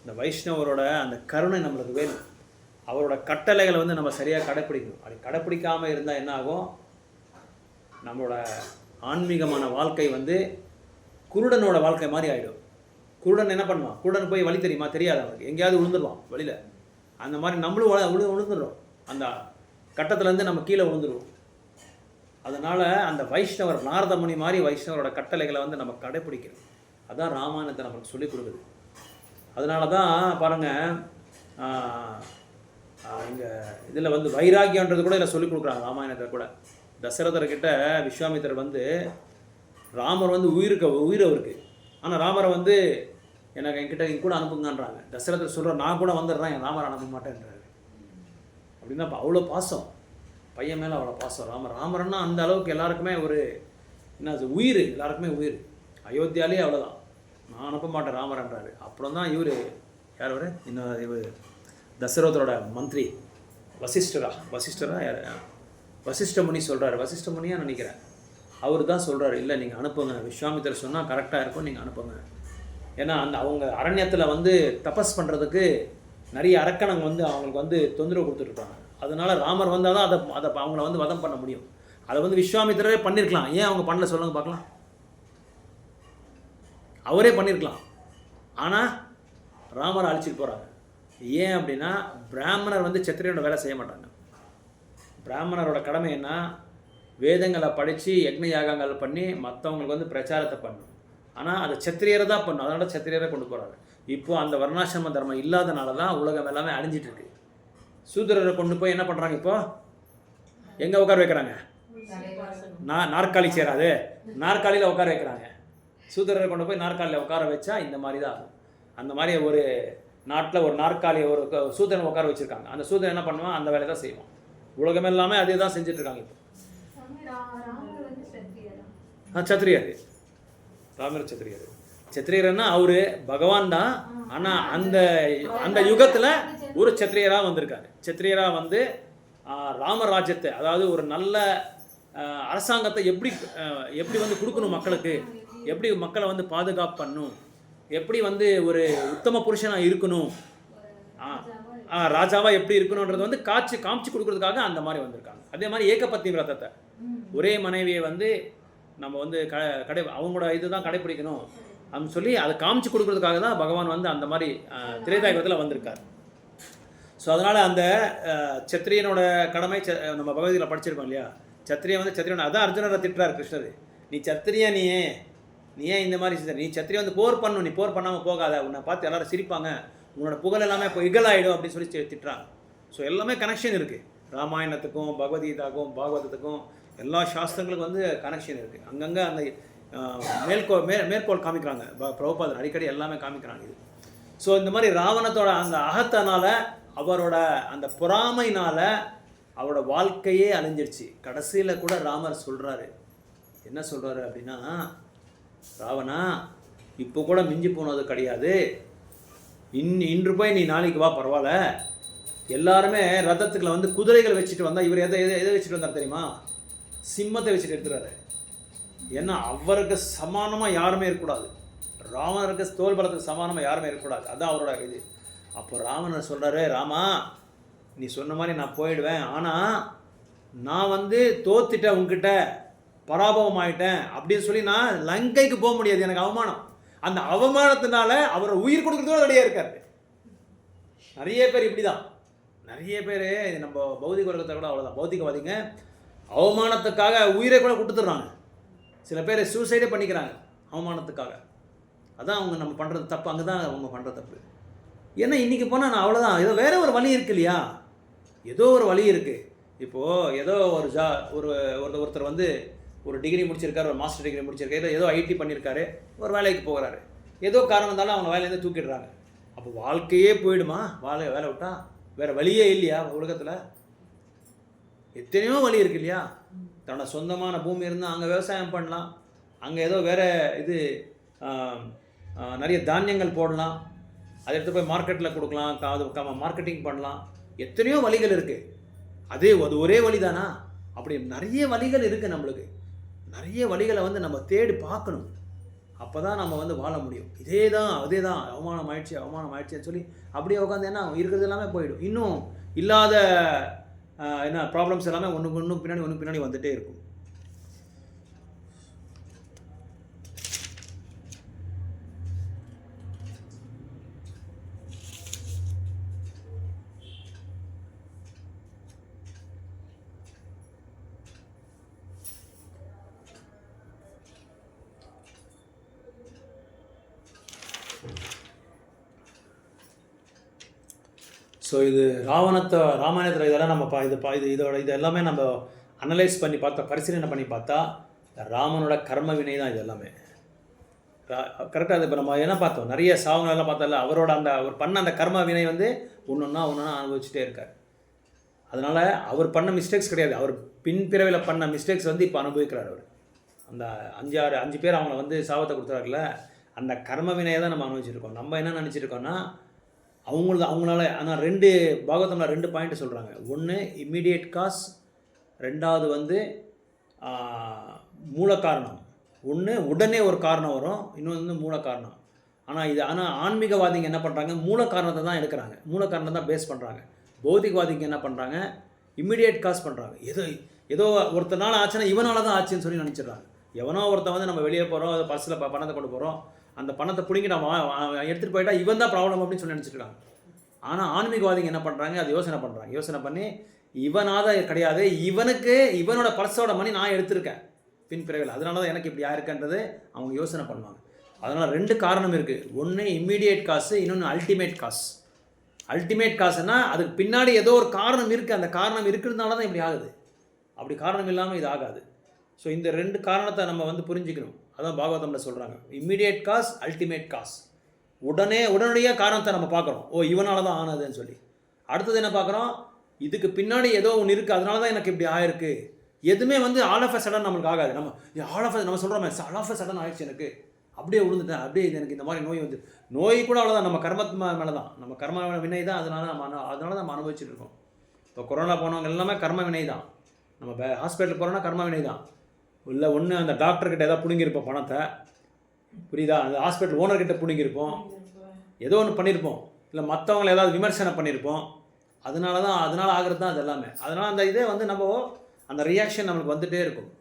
[SPEAKER 1] இந்த வைஷ்ணவரோட அந்த கருணை நம்மளுக்கு வேணும். அவரோட கட்டளைகளை வந்து நம்ம சரியாக கடைப்பிடிக்கணும். அப்படி கடைப்பிடிக்காமல் இருந்தால் என்ன ஆகும், நம்மளோட ஆன்மீகமான வாழ்க்கை வந்து குருடனோட வாழ்க்கை மாதிரி ஆகிடும். குருடன் என்ன பண்ணுவான், குருடன் போய் வழி தெரியுமா, தெரியாது அவனுக்கு, எங்கேயாவது விழுந்துருவான் வழியில். அந்த மாதிரி நம்மளும் விழுந்துடுறோம், அந்த கட்டத்துலேருந்து நம்ம கீழே விழுந்துருவோம். அதனால் அந்த வைஷ்ணவர் நாரத முனி மாதிரி வைஷ்ணவரோட கட்டளைகளை வந்து நம்ம கடைப்பிடிக்கணும். அதுதான் ராமாயணத்தை நமக்கு சொல்லிக் கொடுக்குது. அதனால தான் பாருங்கள், இங்கே இதில் வந்து வைராக்கியன்றது கூட இதில் சொல்லிக் கொடுக்குறாங்க ராமாயணத்தை கூட. தசரதர்கிட்ட விஸ்வாமித்திரர் வந்து ராமர் வந்து உயிர் அவருக்கு, ஆனால் ராமரை வந்து எனக்கு என்கிட்ட கூட அனுப்புங்கன்றாங்க. தசரதர் சொல்கிற, நான் கூட வந்துடுறேன், என் ராமரை அனுப்ப மாட்டேன்றாரு. அப்படின்னா அவ்வளோ பாசம், பையன் மேலே அவ்வளோ பாசம். ராமர்னா அந்த அளவுக்கு எல்லாருக்குமே ஒரு என்ன உயிர், எல்லாருக்குமே உயிர். அயோத்தியாலே அவ்வளோதான், நான் அனுப்ப மாட்டேன் ராமர்ன்றாரு. அப்புறம் தான் இவர் யார் இன்னும் இவர் தசரதரோட மந்திரி வசிஷ்டரா யார், வசிஷ்ட முனி சொல்கிறாரு, வசிஷ்ட முனியாக நினைக்கிறேன், அவர் தான் சொல்கிறாரு, இல்லை நீங்கள் அனுப்புங்க, விஸ்வாமித்திரர் சொன்னால் கரெக்டாக இருக்கும், நீங்கள் அனுப்புங்க. ஏன்னா அவங்க அரண்யத்தில் வந்து தபஸ் பண்ணுறதுக்கு நிறைய அரக்கணங்க வந்து அவங்களுக்கு வந்து தொந்தரவு கொடுத்துட்ருக்காங்க. அதனால ராமர் வந்தால் தான் அதை அவங்கள வந்து வதம் பண்ண முடியும். அதை வந்து விஸ்வாமித்திரரே பண்ணியிருக்கலாம், ஏன் அவங்க பண்ணல சொல்லுங்க பார்க்கலாம். அவரே பண்ணியிருக்கலாம், ஆனால் ராமரை அழிச்சிட்டு போகிறாங்க. ஏன் அப்படின்னா, பிராமணர் வந்து சத்திரியனோட வேலை செய்ய மாட்டாங்க. பிராமணரோட கடமை என்ன, வேதங்களை படித்து யக்ஞ யாகங்கள் பண்ணி மற்றவங்களுக்கு வந்து பிரச்சாரத்தை பண்ணணும். ஆனால் அதை சத்திரியரை தான் பண்ணணும். அதனால சத்திரியரை கொண்டு போகிறாங்க. இப்போது அந்த வர்ணாசிரம தர்மம் இல்லாதனால தான் உலகம் எல்லாமே அழிஞ்சிட்ருக்கு. சூத்திரரை கொண்டு போய் என்ன பண்ணுறாங்க, இப்போது எங்கே உட்கார வைக்கிறாங்க, நாற்காலி சேராது, நாற்காலியில் உட்கார வைக்கிறாங்க. சூத்திரரை கொண்டு போய் நாற்காலியில் உட்கார வச்சா இந்த மாதிரி தான் ஆகும். அந்த மாதிரி ஒரு நாட்டில் ஒரு நாற்காலியை ஒரு சூத்திரனை உட்கார வச்சுருக்காங்க. அந்த சூத்திரன் என்ன பண்ணுவான், அந்த வேலையை தான் செய்வான். உலகம் எல்லாமே அதே தான் செஞ்சிட்ருக்காங்க. இப்போ சத்திரியார், ராமர் சத்திரியார். சத்திரியர்னா அவரு பகவான் தான், ஆனால் அந்த யுகத்தில் ஒரு சத்திரியராக வந்திருக்காரு. சத்திரியராக வந்து ராமராஜ்யத்தை, அதாவது ஒரு நல்ல அரசாங்கத்தை எப்படி வந்து கொடுக்கணும் மக்களுக்கு, எப்படி மக்களை வந்து பாதுகாப்பு பண்ணணும், எப்படி வந்து ஒரு உத்தம புருஷனாக இருக்கணும், ராஜாவாக எப்படி இருக்கணுன்றது வந்து காமிச்சு கொடுக்கறதுக்காக அந்த மாதிரி வந்திருக்காங்க. அதே மாதிரி ஏகபத்தி விரதத்தை, ஒரே மனைவியை வந்து நம்ம வந்து அவங்களோட இதுதான் கடைப்பிடிக்கணும் அப்படின்னு சொல்லி அதை காமிச்சு கொடுக்கறதுக்காக தான் பகவான் வந்து அந்த மாதிரி திரேதாயுகத்தில் வந்திருக்கார். ஸோ அதனால் அந்த சத்திரியனோட கடமை நம்ம பகவத்கீதையில் படிச்சிருக்கோம் இல்லையா, சத்திரியன் வந்து சத்திரியன், அதான் அர்ஜுனரை திட்டுறார் கிருஷ்ணர், நீ சத்திரியா, நீ ஏன் இந்த மாதிரி நீ சத்திரியை வந்து போர் பண்ணணும், நீ போர் பண்ணாமல் போகாத, உன்னை பார்த்து எல்லாரும் சிரிப்பாங்க, உன்னோட புகழ் எல்லாமே இப்போ இகழாயிடும் அப்படின்னு சொல்லி திட்டுறாங்க. ஸோ எல்லாமே கனெக்ஷன் இருக்குது, ராமாயணத்துக்கும் பகவத்கீதாக்கும் பாகவதத்துக்கும் எல்லா சாஸ்திரங்களுக்கும் வந்து கனெக்ஷன் இருக்குது. அங்கங்கே அந்த மேற்கோள் காமிக்கிறாங்க, பிரபுபாதர் அடிக்கடி எல்லாமே காமிக்கிறாங்க இது. ஸோ இந்த மாதிரி ராவணத்தோட அந்த அகத்தனால, அவரோட அந்த பொறாமையினால அவரோட வாழ்க்கையே அழிஞ்சிருச்சு. கடைசியில் கூட ராமர் சொல்கிறாரு, என்ன சொல்கிறாரு அப்படின்னா, ராவணா இப்போ கூட மிஞ்சி போனது கிடையாது, இன்று போய் நீ நாளைக்கு வா, பரவாயில்ல. எல்லாருமே ரதத்துக்குள்ள வந்து குதிரைகளை வச்சுட்டு வந்தால் இவர் எதை வச்சுட்டு வந்தார் தெரியுமா, சிம்மத்தை வச்சுட்டு எடுத்துறாரு. ஏன்னா அவருக்கு சமானமாக யாருமே இருக்கக்கூடாது, ராவணருக்கு தோல் பலத்துக்கு சமானமாக யாருமே இருக்கக்கூடாது, அதுதான் அவரோட இது. அப்போ ராவணர் சொல்கிறாரு, ராமா நீ சொன்ன மாதிரி நான் போயிடுவேன், ஆனால் நான் வந்து தோத்துட்டேன், உங்ககிட்ட பராபவம் ஆகிட்டேன் அப்படின்னு சொல்லி நான் லங்கைக்கு போக முடியாது, எனக்கு அவமானம். அந்த அவமானத்தினால அவரை உயிர் கொடுக்குறதோட ரெடியாக இருக்காரு. நிறைய பேர் இப்படி தான், நிறைய பேர் நம்ம பௌதிக வர்க்கத்தை கூட அவ்வளோதான், பௌதிகவாதிங்க அவமானத்துக்காக உயிரை கூட கொடுத்துட்றாங்க. சில பேர் சூசைடே பண்ணிக்கிறாங்க அவமானத்துக்காக. அதான் அவங்க நம்ம பண்ணுறது தப்பு, அங்கே தான் அவங்க பண்ணுற தப்பு. ஏன்னா இன்றைக்கி போனால் நான் அவ்வளோதான், ஏதோ வேறு ஒரு வழி இருக்கு இல்லையா, ஏதோ ஒரு வழி இருக்குது. இப்போது ஏதோ ஒருத்தர் வந்து ஒரு டிகிரி முடிச்சிருக்காரு, ஒரு மாஸ்டர் டிகிரி முடிச்சிருக்காரு, ஏதோ ஐடி பண்ணியிருக்காரு, ஒரு வேலைக்கு போகிறாரு, ஏதோ காரணம் இருந்தாலும் அவங்க வேலையிலேருந்து தூக்கிடுறாங்க. அப்போ வாழ்க்கையே போயிடுமா, வேலை விட்டா வேறு வழியே இல்லையா உலகத்தில்? எத்தனையோ வழி இருக்கு இல்லையா. தன்னோட சொந்தமான பூமி இருந்தால் அங்கே விவசாயம் பண்ணலாம், அங்கே ஏதோ வேறு இது நிறைய தானியங்கள் போடலாம், அதை எடுத்து போய் மார்க்கெட்டில் கொடுக்கலாம், அது மார்க்கெட்டிங் பண்ணலாம். எத்தனையோ வழிகள் இருக்குது. அது ஒரே வழி தானா? அப்படி நிறைய வழிகள் இருக்குது நம்மளுக்கு. நிறைய வழிகளை வந்து நம்ம தேடி பார்க்கணும், அப்போ தான் நம்ம வந்து வாழ முடியும். அதே தான் அவமானம் ஆயிடுச்சுன்னு சொல்லி அப்படியே உட்காந்து என்ன இருக்கிறது எல்லாமே போயிடும். இன்னும் இல்லாத ப்ராப்ளம்ஸ் எல்லாமே ஒன்று பின்னாடி வந்துகிட்டே இருக்கும். ஸோ இது ராமாயணத்தில் இதெல்லாம் நம்ம இது எல்லாமே நம்ம அனலைஸ் பண்ணி பார்த்தா, பரிசீலனை பண்ணி பார்த்தா ராமனோட கர்ம வினை தான் இது எல்லாமே. கரெக்டாக இப்போ நம்ம என்ன பார்த்தோம், நிறைய சாவங்களெல்லாம் பார்த்தோம்ல, அவரோட அவர் பண்ண அந்த கர்ம வினை வந்து ஒன்றொன்னா அனுபவிச்சுட்டே இருக்கார். அதனால் அவர் பண்ண மிஸ்டேக்ஸ் கிடையாது, அவர் பின்பிறவியில் பண்ண மிஸ்டேக்ஸ் வந்து இப்போ அனுபவிக்கிறார். அவர் அந்த 5 பேர் அவங்கள வந்து சாபத்தை கொடுத்துறாருல, அந்த கர்ம வினையை தான் நம்ம அனுபவிச்சிருக்கோம். நம்ம என்ன நினச்சிருக்கோன்னா அவங்களால, ஆனால் 2 பாகவதம்ல 2 பாயிண்ட் சொல்கிறாங்க. ஒன்று இம்மிடியேட் காஸ், ரெண்டாவது வந்து மூல காரணம். ஒன்று உடனே ஒரு காரணம் வரும், இன்னொன்று வந்து மூல காரணம். ஆனால் ஆன்மீகவாதிங்க என்ன பண்ணுறாங்க, மூல காரணத்தை தான் எடுக்கிறாங்க, மூல காரணத்தை தான் பேஸ் பண்ணுறாங்க. பௌதிகவாதிங்க என்ன பண்ணுறாங்க, இம்மிடியேட் காஸ் பண்ணுறாங்க. ஏதோ ஒருத்தனால ஆச்சுன்னா இவனால தான் ஆச்சுன்னு சொல்லி நினச்சிடுறாங்க. எவனோ ஒருத்தன் வந்து நம்ம வெளியே போகிறோம், அதை பர்ஸில் பணத்தை கொண்டு போகிறோம், அந்த பணத்தை பிடிங்கி நம்ம எடுத்துகிட்டு போயிட்டா இவன் தான் ப்ராப்ளம் அப்படின்னு சொல்லி நினச்சிருக்காங்க. ஆனால் ஆன்மீகவாதிங்க என்ன பண்ணுறாங்க, அது யோசனை பண்ணி இவனாத கிடையாது, இவனோட பர்ஸோட மணி நான் எடுத்திருக்கேன் பின்பிறவில், அதனால தான் எனக்கு இப்படி ஆயிருக்குன்றது அவங்க யோசனை பண்ணுவாங்க. அதனால் 2 காரணம் இருக்குது. ஒன்று இம்மீடியேட் காசு, இன்னொன்று அல்டிமேட் காசு. அல்டிமேட் காசுன்னா அதுக்கு பின்னாடி ஏதோ ஒரு காரணம் இருக்குது, அந்த காரணம் இருக்கிறதுனால தான் இப்படி ஆகுது, அப்படி காரணம் இல்லாமல் இது ஆகாது. ஸோ இந்த 2 காரணத்தை நம்ம வந்து புரிஞ்சுக்கணும். அதான் பாகவதமில் சொல்கிறாங்க, இம்மீடியேட் காஸ், அல்டிமேட் காஸ். உடனடியாக காரணத்தை நம்ம பார்க்குறோம், இவனால தான் ஆனதுன்னு சொல்லி. அடுத்தது என்ன பார்க்குறோம், இதுக்கு பின்னாடி ஏதோ ஒன்று இருக்குது, அதனால தான் எனக்கு இப்படி ஆயிருக்கு. எதுவுமே வந்து ஆல் ஆஃப் அ சடன் நம்மளுக்கு ஆகாது. நம்ம சொல்கிறோமே ஆல் ஆஃப் அ சடன் ஆயிடுச்சு, எனக்கு அப்படியே விழுந்துட்டேன், அப்படியே எனக்கு இந்த மாதிரி நோய் வந்து, நோய் கூட அவ்வளோதான், நம்ம கர்மத்து மேலே தான், நம்ம கர்ம வினை தான், அதனால தான் நம்ம அனுபவிச்சுட்டு இருக்கோம். இப்போ கொரோனா போனவங்க எல்லாமே கர்ம வினை தான். நம்ம ஹாஸ்பிட்டலுக்கு போகிறோன்னா கர்ம வினை தான். இல்லை ஒன்று அந்த டாக்டர்கிட்ட ஏதாவது பிடுங்கியிருப்போம் பணத்தை, புரியுதா, அந்த ஹாஸ்பிட்டல் ஓனர்கிட்ட பிடுங்கியிருப்போம், ஏதோ ஒன்று பண்ணியிருப்போம், இல்லை மற்றவங்களை ஏதாவது விமர்சனம் பண்ணியிருப்போம். அதனால ஆகிறது தான் அது எல்லாமே. அதனால் அந்த இதே வந்து நம்ம அந்த ரியாக்ஷன் நம்மளுக்கு வந்துகிட்டே இருக்கும்.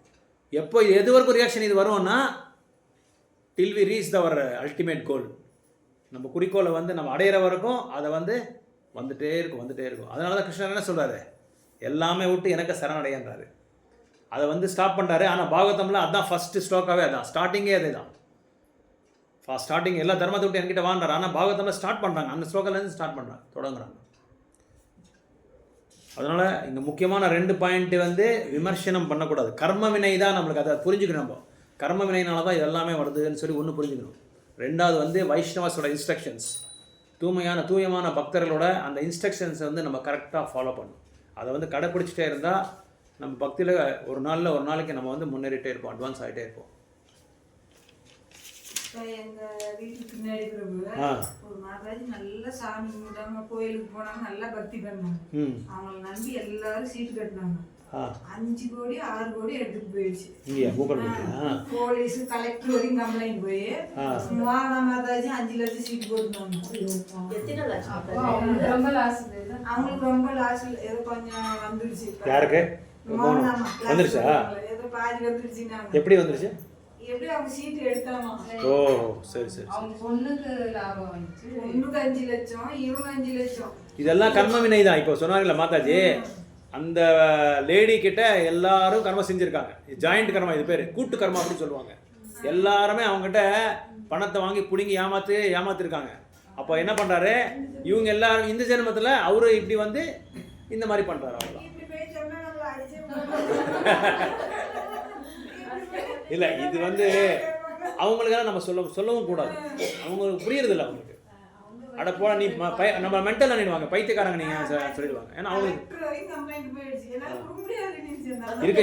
[SPEAKER 1] எப்போ எது வரைக்கும் ரியாக்ஷன் இது வரும்னா till we reach our ultimate goal. நம்ம குறிக்கோளை வந்து நம்ம அடையிற வரைக்கும் அதை வந்து வந்துகிட்டே இருக்கும். அதனால தான் கிருஷ்ணர் என்ன சொல்கிறாரு, எல்லாமே விட்டு எனக்கு சரணடையன்றாரு. அதை வந்து ஸ்டாப் பண்ணுறாரு. ஆனால் பாகவதமில் அதுதான் ஃபஸ்ட்டு ஸ்லோக்காவே, அதான் ஸ்டார்டிங்கே அதே தான். ஸ்டார்டிங் எல்லா தர்மத்தை விட்டு என்கிட்ட வாங்குறாரு. ஆனால் பாகவதமில் ஸ்டார்ட் பண்ணுறாங்க, அந்த ஸ்லோக்கிலேருந்து ஸ்டார்ட் பண்ணுறாங்க, தொடங்குறாங்க. அதனால் இங்கே முக்கியமான 2 பாயிண்ட்டு வந்து விமர்சனம் பண்ணக்கூடாது. கர்ம வினை தான் நம்மளுக்கு, அதை புரிஞ்சுக்கணும். நம்ம கர்ம வினையினால தான் இது எல்லாமே வருதுன்னு சொல்லி ஒன்று புரிஞ்சுக்கணும். 2வது வந்து வைஷ்ணவஸோட இன்ஸ்ட்ரக்ஷன்ஸ், தூயமான பக்தர்களோட அந்த இன்ஸ்ட்ரக்ஷன்ஸை வந்து நம்ம கரெக்டாக ஃபாலோ பண்ணணும். அதை வந்து கடைப்பிடிச்சிட்டே இருந்தால் நம்ம பக்தியில் ஒரு நாளைக்கு நம்ம வந்து முன்னேறிட்டே இருப்போம், அட்வான்ஸ் ஆகிட்டே இருப்போம்.
[SPEAKER 2] எங்க வீட்டுக்கு பின்னாடி ஒரு மாதாஜி நல்ல சாமி கும்பிட்டாங்க, கோயிலுக்கு போனாங்க, நல்லா பக்தி பண்ணாங்க. அவங்களை நம்பி எல்லாரும் சீட்டு கட்டினாங்க. 5 கோடி 6 கோடி எடுத்துட்டு போயிடுச்சு. போலீஸ் கலெக்டர் வரைக்கும் கம்ப்ளைண்ட் போய் மோகனா மாதாஜி 5 லட்சம் சீட்டு போட்டுனாங்க. அவங்களுக்கு ரொம்ப லாஸ். ஏதோ கொஞ்சம் வந்துருச்சு.
[SPEAKER 1] யாருக்கு வந்துருச்சா?
[SPEAKER 2] ஏதோ பாதி வந்துருச்சுன்னா
[SPEAKER 1] எப்படி வந்துருச்சு?
[SPEAKER 2] எப்படி அவங்க சீட் எடுத்தாங்க.
[SPEAKER 1] ஓ சரி.
[SPEAKER 2] அவங்க பொண்ணுக்கு லாபம் வந்துச்சு. பொண்ணுக்கு 5 லட்சம், இவங்க 5 லட்சம். இதெல்லாம்
[SPEAKER 1] கர்ம வினை தான். இப்போ சொன்னாங்கல்ல மாதாஜி, அந்த லேடி கிட்ட எல்லாரும் கர்மம் செஞ்சுருக்காங்க. ஜாயிண்ட் கர்மா, இது பேர் கூட்டு கர்மா அப்படின்னு சொல்லுவாங்க. எல்லாருமே அவங்ககிட்ட பணத்தை வாங்கி பிடுங்கி ஏமாத்திருக்காங்க. அப்போ என்ன பண்ணுறாரு, இவங்க எல்லாரும் இந்த ஜென்மத்தில் அவரு இப்படி வந்து இந்த மாதிரி பண்ணுறாரு. அவ்வளோதான். இல்லை, இது வந்து அவங்களுக்கெல்லாம் நம்ம சொல்லவும் கூடாது. அவங்களுக்கு புரியறதில்ல. அவங்களுக்கு அட போல நீ நம்ம மென்டல் நினைடுவாங்க, பைத்தியக்காரங்க நீங்கள் சொல்லிடுவாங்க. ஏன்னா அவங்களுக்கு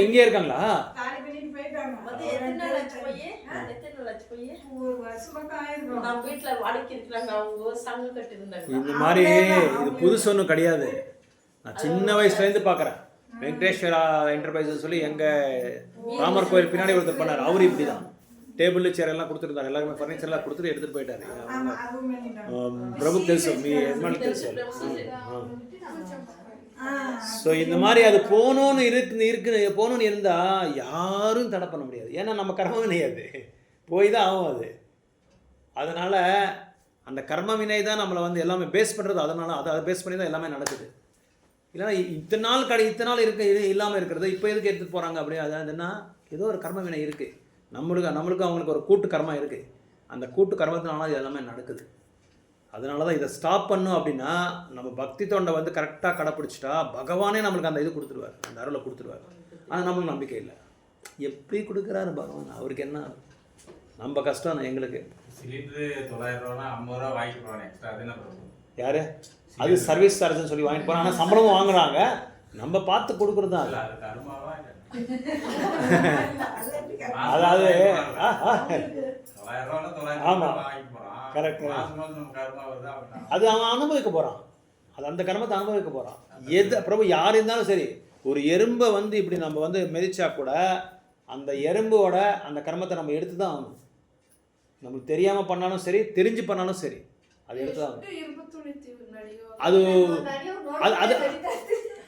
[SPEAKER 1] இங்கே இருக்காங்களா? இந்த மாதிரி இது புதுசு ஒன்றும் கிடையாது. நான் சின்ன வயசுலேருந்து பார்க்குறேன். வெங்கடேஸ்வரா என்டர்பிரைஸ் சொல்லி எங்கள் ராமர் கோயில் பின்னாடி ஒருத்தர் பண்ணார். அவரு இப்படி தான் டேபிள் சேர் எல்லாம் கொடுத்துருந்தாரு. எல்லாருமே ஃபர்னிச்சர்லாம் கொடுத்துட்டு எடுத்துகிட்டு போயிட்டாரு. பிரபு తెలుసు, మీ యజమానికి తెలుసు. ஸோ இந்த மாதிரி அது போகணுன்னு இருந்தால் யாரும் தடை பண்ண முடியாது. ஏன்னா நம்ம கர்ம வினை அது போய் தான் ஆகும் அது. அதனால் அந்த கர்ம வினை தான் நம்மளை வந்து எல்லாமே பேஸ் பண்ணுறது. அதனால் அதை பேஸ் பண்ணி தான் எல்லாமே நடக்குது. இல்லைன்னா இத்தனை நாள் இது இல்லாமல் இருக்கிறது இப்போ எதுக்கு எடுத்துகிட்டு போகிறாங்க அப்படி? அதாவதுன்னா ஏதோ ஒரு கர்ம வினை இருக்குது. நம்மளுக்கு அவங்களுக்கு ஒரு கூட்டு கர்மா இருக்குது. அந்த கூட்டு கர்மத்தினால இது எல்லாமே நடக்குது. அதனால தான் இதை ஸ்டாப் பண்ணும் அப்படின்னா நம்ம பக்தி தொண்டை வந்து கரெக்டாக கடைப்பிடிச்சிட்டா பகவானே நம்மளுக்கு அந்த இது கொடுத்துருவார், அந்த அருளை கொடுத்துருவார். ஆனால் நம்மளுக்கு நம்பிக்கை இல்லை. எப்படி கொடுக்குறாரு பகவான்? அவருக்கு என்ன, நம்ம கஷ்டம் எங்களுக்கு. யாரு அது சர்வீஸ் சார்ஜ்னு சொல்லி வாங்கிட்டு போகிறாங்க. ஆனால் சம்பளமும் வாங்குறாங்க. நம்ம பார்த்து கொடுக்குறது தான். அதாவது ஆமாம், கரெக்ட். அது அவன் அனுபவிக்க போகிறான். அது அந்த கர்மத்தை அனுபவிக்க போகிறான். பிரபு யார் இருந்தாலும் சரி, ஒரு எறும்பை வந்து இப்படி நம்ம வந்து மிதிச்சா கூட அந்த எறும்போட அந்த கர்மத்தை நம்ம எடுத்து தான் ஆகணும். நம்மளுக்கு தெரியாமல் பண்ணாலும் சரி, தெரிஞ்சு பண்ணாலும் சரி, அது எடுத்து தான் ஆகணும்.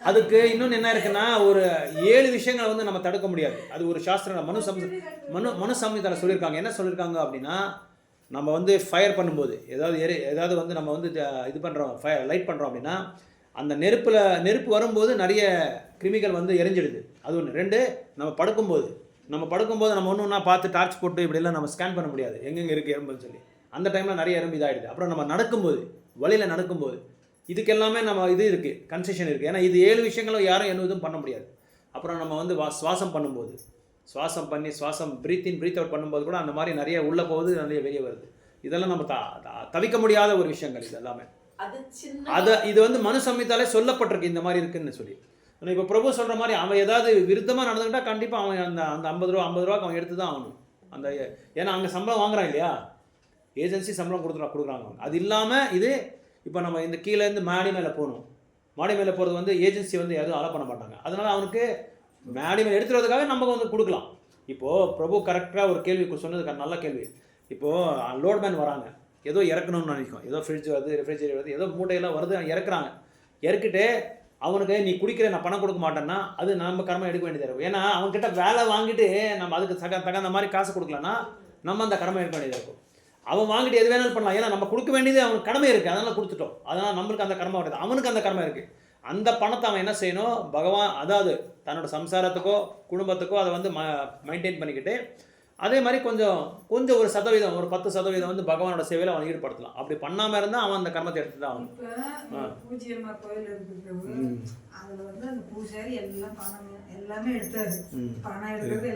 [SPEAKER 1] அதுக்கு இன்னொன்று என்ன இருக்குன்னா, ஒரு 7 விஷயங்களை வந்து நம்ம தடுக்க முடியாது. அது ஒரு சாஸ்திரம் மனு சம்ஹிதால சொல்லியிருக்காங்க. என்ன சொல்லியிருக்காங்க அப்படின்னா, நம்ம வந்து ஃபயர் பண்ணும்போது ஏதாவது வந்து நம்ம வந்து இது பண்ணுறோம், லைட் பண்ணுறோம் அப்படின்னா அந்த நெருப்பு வரும்போது நிறைய கிருமிகள் வந்து எரிஞ்சிடுது. அது ஒன்று. 2, நம்ம படுக்கும்போது நம்ம ஒன்று ஒன்றா பார்த்து டார்ச் போட்டு இப்படிலாம் நம்ம ஸ்கேன் பண்ண முடியாது எங்கெங்கே இருக்குது எறும்புன்னு சொல்லி. அந்த டைமில் நிறைய எறும்பு இதாகிடுது. அப்புறம் நம்ம நடக்கும்போது, வழியில் நடக்கும்போது, இதுக்கு எல்லாமே நம்ம இது இருக்குது, கன்செஷன் இருக்குது. ஏன்னா இது 7 விஷயங்களும் யாரும் எதுவும் பண்ண முடியாது. அப்புறம் நம்ம வந்து சுவாசம் பண்ணும்போது, சுவாசம் பிரீத் இன் பிரீத் அவுட் பண்ணும்போது கூட அந்த மாதிரி நிறைய உள்ளே போகுது, நிறைய வெளியே வருது. இதெல்லாம் நம்ம தவிக்க முடியாத ஒரு விஷயங்கள். இது எல்லாமே இது வந்து மனு சம்ஹிதாலே சொல்லப்பட்டிருக்கு இந்த மாதிரி இருக்குன்னு சொல்லி. இப்போ பிரபு சொல்கிற மாதிரி அவன் ஏதாவது விருத்தமாக நடந்துக்கிட்டால் கண்டிப்பாக அவன் அந்த 50 ரூபாய்க்கு அவன் எடுத்து தான் ஆகணும். அந்த ஏன்னா அங்கே சம்பளம் வாங்குறான் இல்லையா, ஏஜென்சி சம்பளம் கொடுக்குறாங்க. அது இல்லாமல் இது இப்போ நம்ம இந்த கீழேருந்து மாடி மேலே போகணும், மாடி மேலே போகிறது வந்து ஏஜென்சி வந்து எதுவும் அலோ பண்ண மாட்டாங்க. அதனால அவனுக்கு மாடி மேலே எடுத்துறதுக்காக நமக்கு வந்து கொடுக்கலாம். இப்போது பிரபு கரெக்டாக ஒரு கேள்வி சொன்னதுக்கு நல்ல கேள்வி. இப்போது லோட்மேன் வராங்க, ஏதோ இறக்கணும்னு நினைக்கும், ஏதோ ஃப்ரிட்ஜ் வருது, ரெஃப்ரிஜரேட்டர் வருது, ஏதோ மூட்டையெல்லாம் வருது, இறக்குறாங்க. இறக்கிட்டு அவனுக்கு நீ குடிக்கிற நான் பணம் கொடுக்க மாட்டேன்னா அது நம்ம கர்மம் எடுக்க வேண்டியதாக இருக்கும். ஏன்னா அவன்கிட்ட வேலை வாங்கிட்டு நம்ம அதுக்கு தகுந்த மாதிரி காசு கொடுக்கலன்னா நம்ம அந்த கடமை எடுக்க வேண்டியதாக இருக்கும். அவன் வாங்கிட்டு எது வேணாலும் பண்ணலாம். ஏன்னா நம்ம கொடுக்க வேண்டியது அவனுக்கு கடமை இருக்குது, அதனால் கொடுத்துட்டோம். அதனால் நம்மளுக்கு அந்த கடமை வருது, அவனுக்கு அந்த கடமை இருக்குது. அந்த பணத்தை அவன் என்ன செய்யணும், பகவான் அதாவது தன்னோட சம்சாரத்துக்கோ குடும்பத்துக்கோ அதை வந்து மெயின்டைன் பண்ணிக்கிட்டு அதே மாதிரி கொஞ்சம் ஒரு சதவீதம், ஒரு 10% வந்து பகவானோட சேவையில் அவன் ஈடுபடுத்தலாம். அப்படி பண்ணாமல் இருந்தால் அவன் அந்த கர்மத்தை எடுத்து தான் ஆகணும்.
[SPEAKER 2] இப்போ பூஜ்யம்மா கோயில் இருக்கிறது, அதில் வந்து அந்த பூஜாரி எல்லாம் பணம் எல்லாமே எடுத்தாரு. பணம் எடுக்கிறது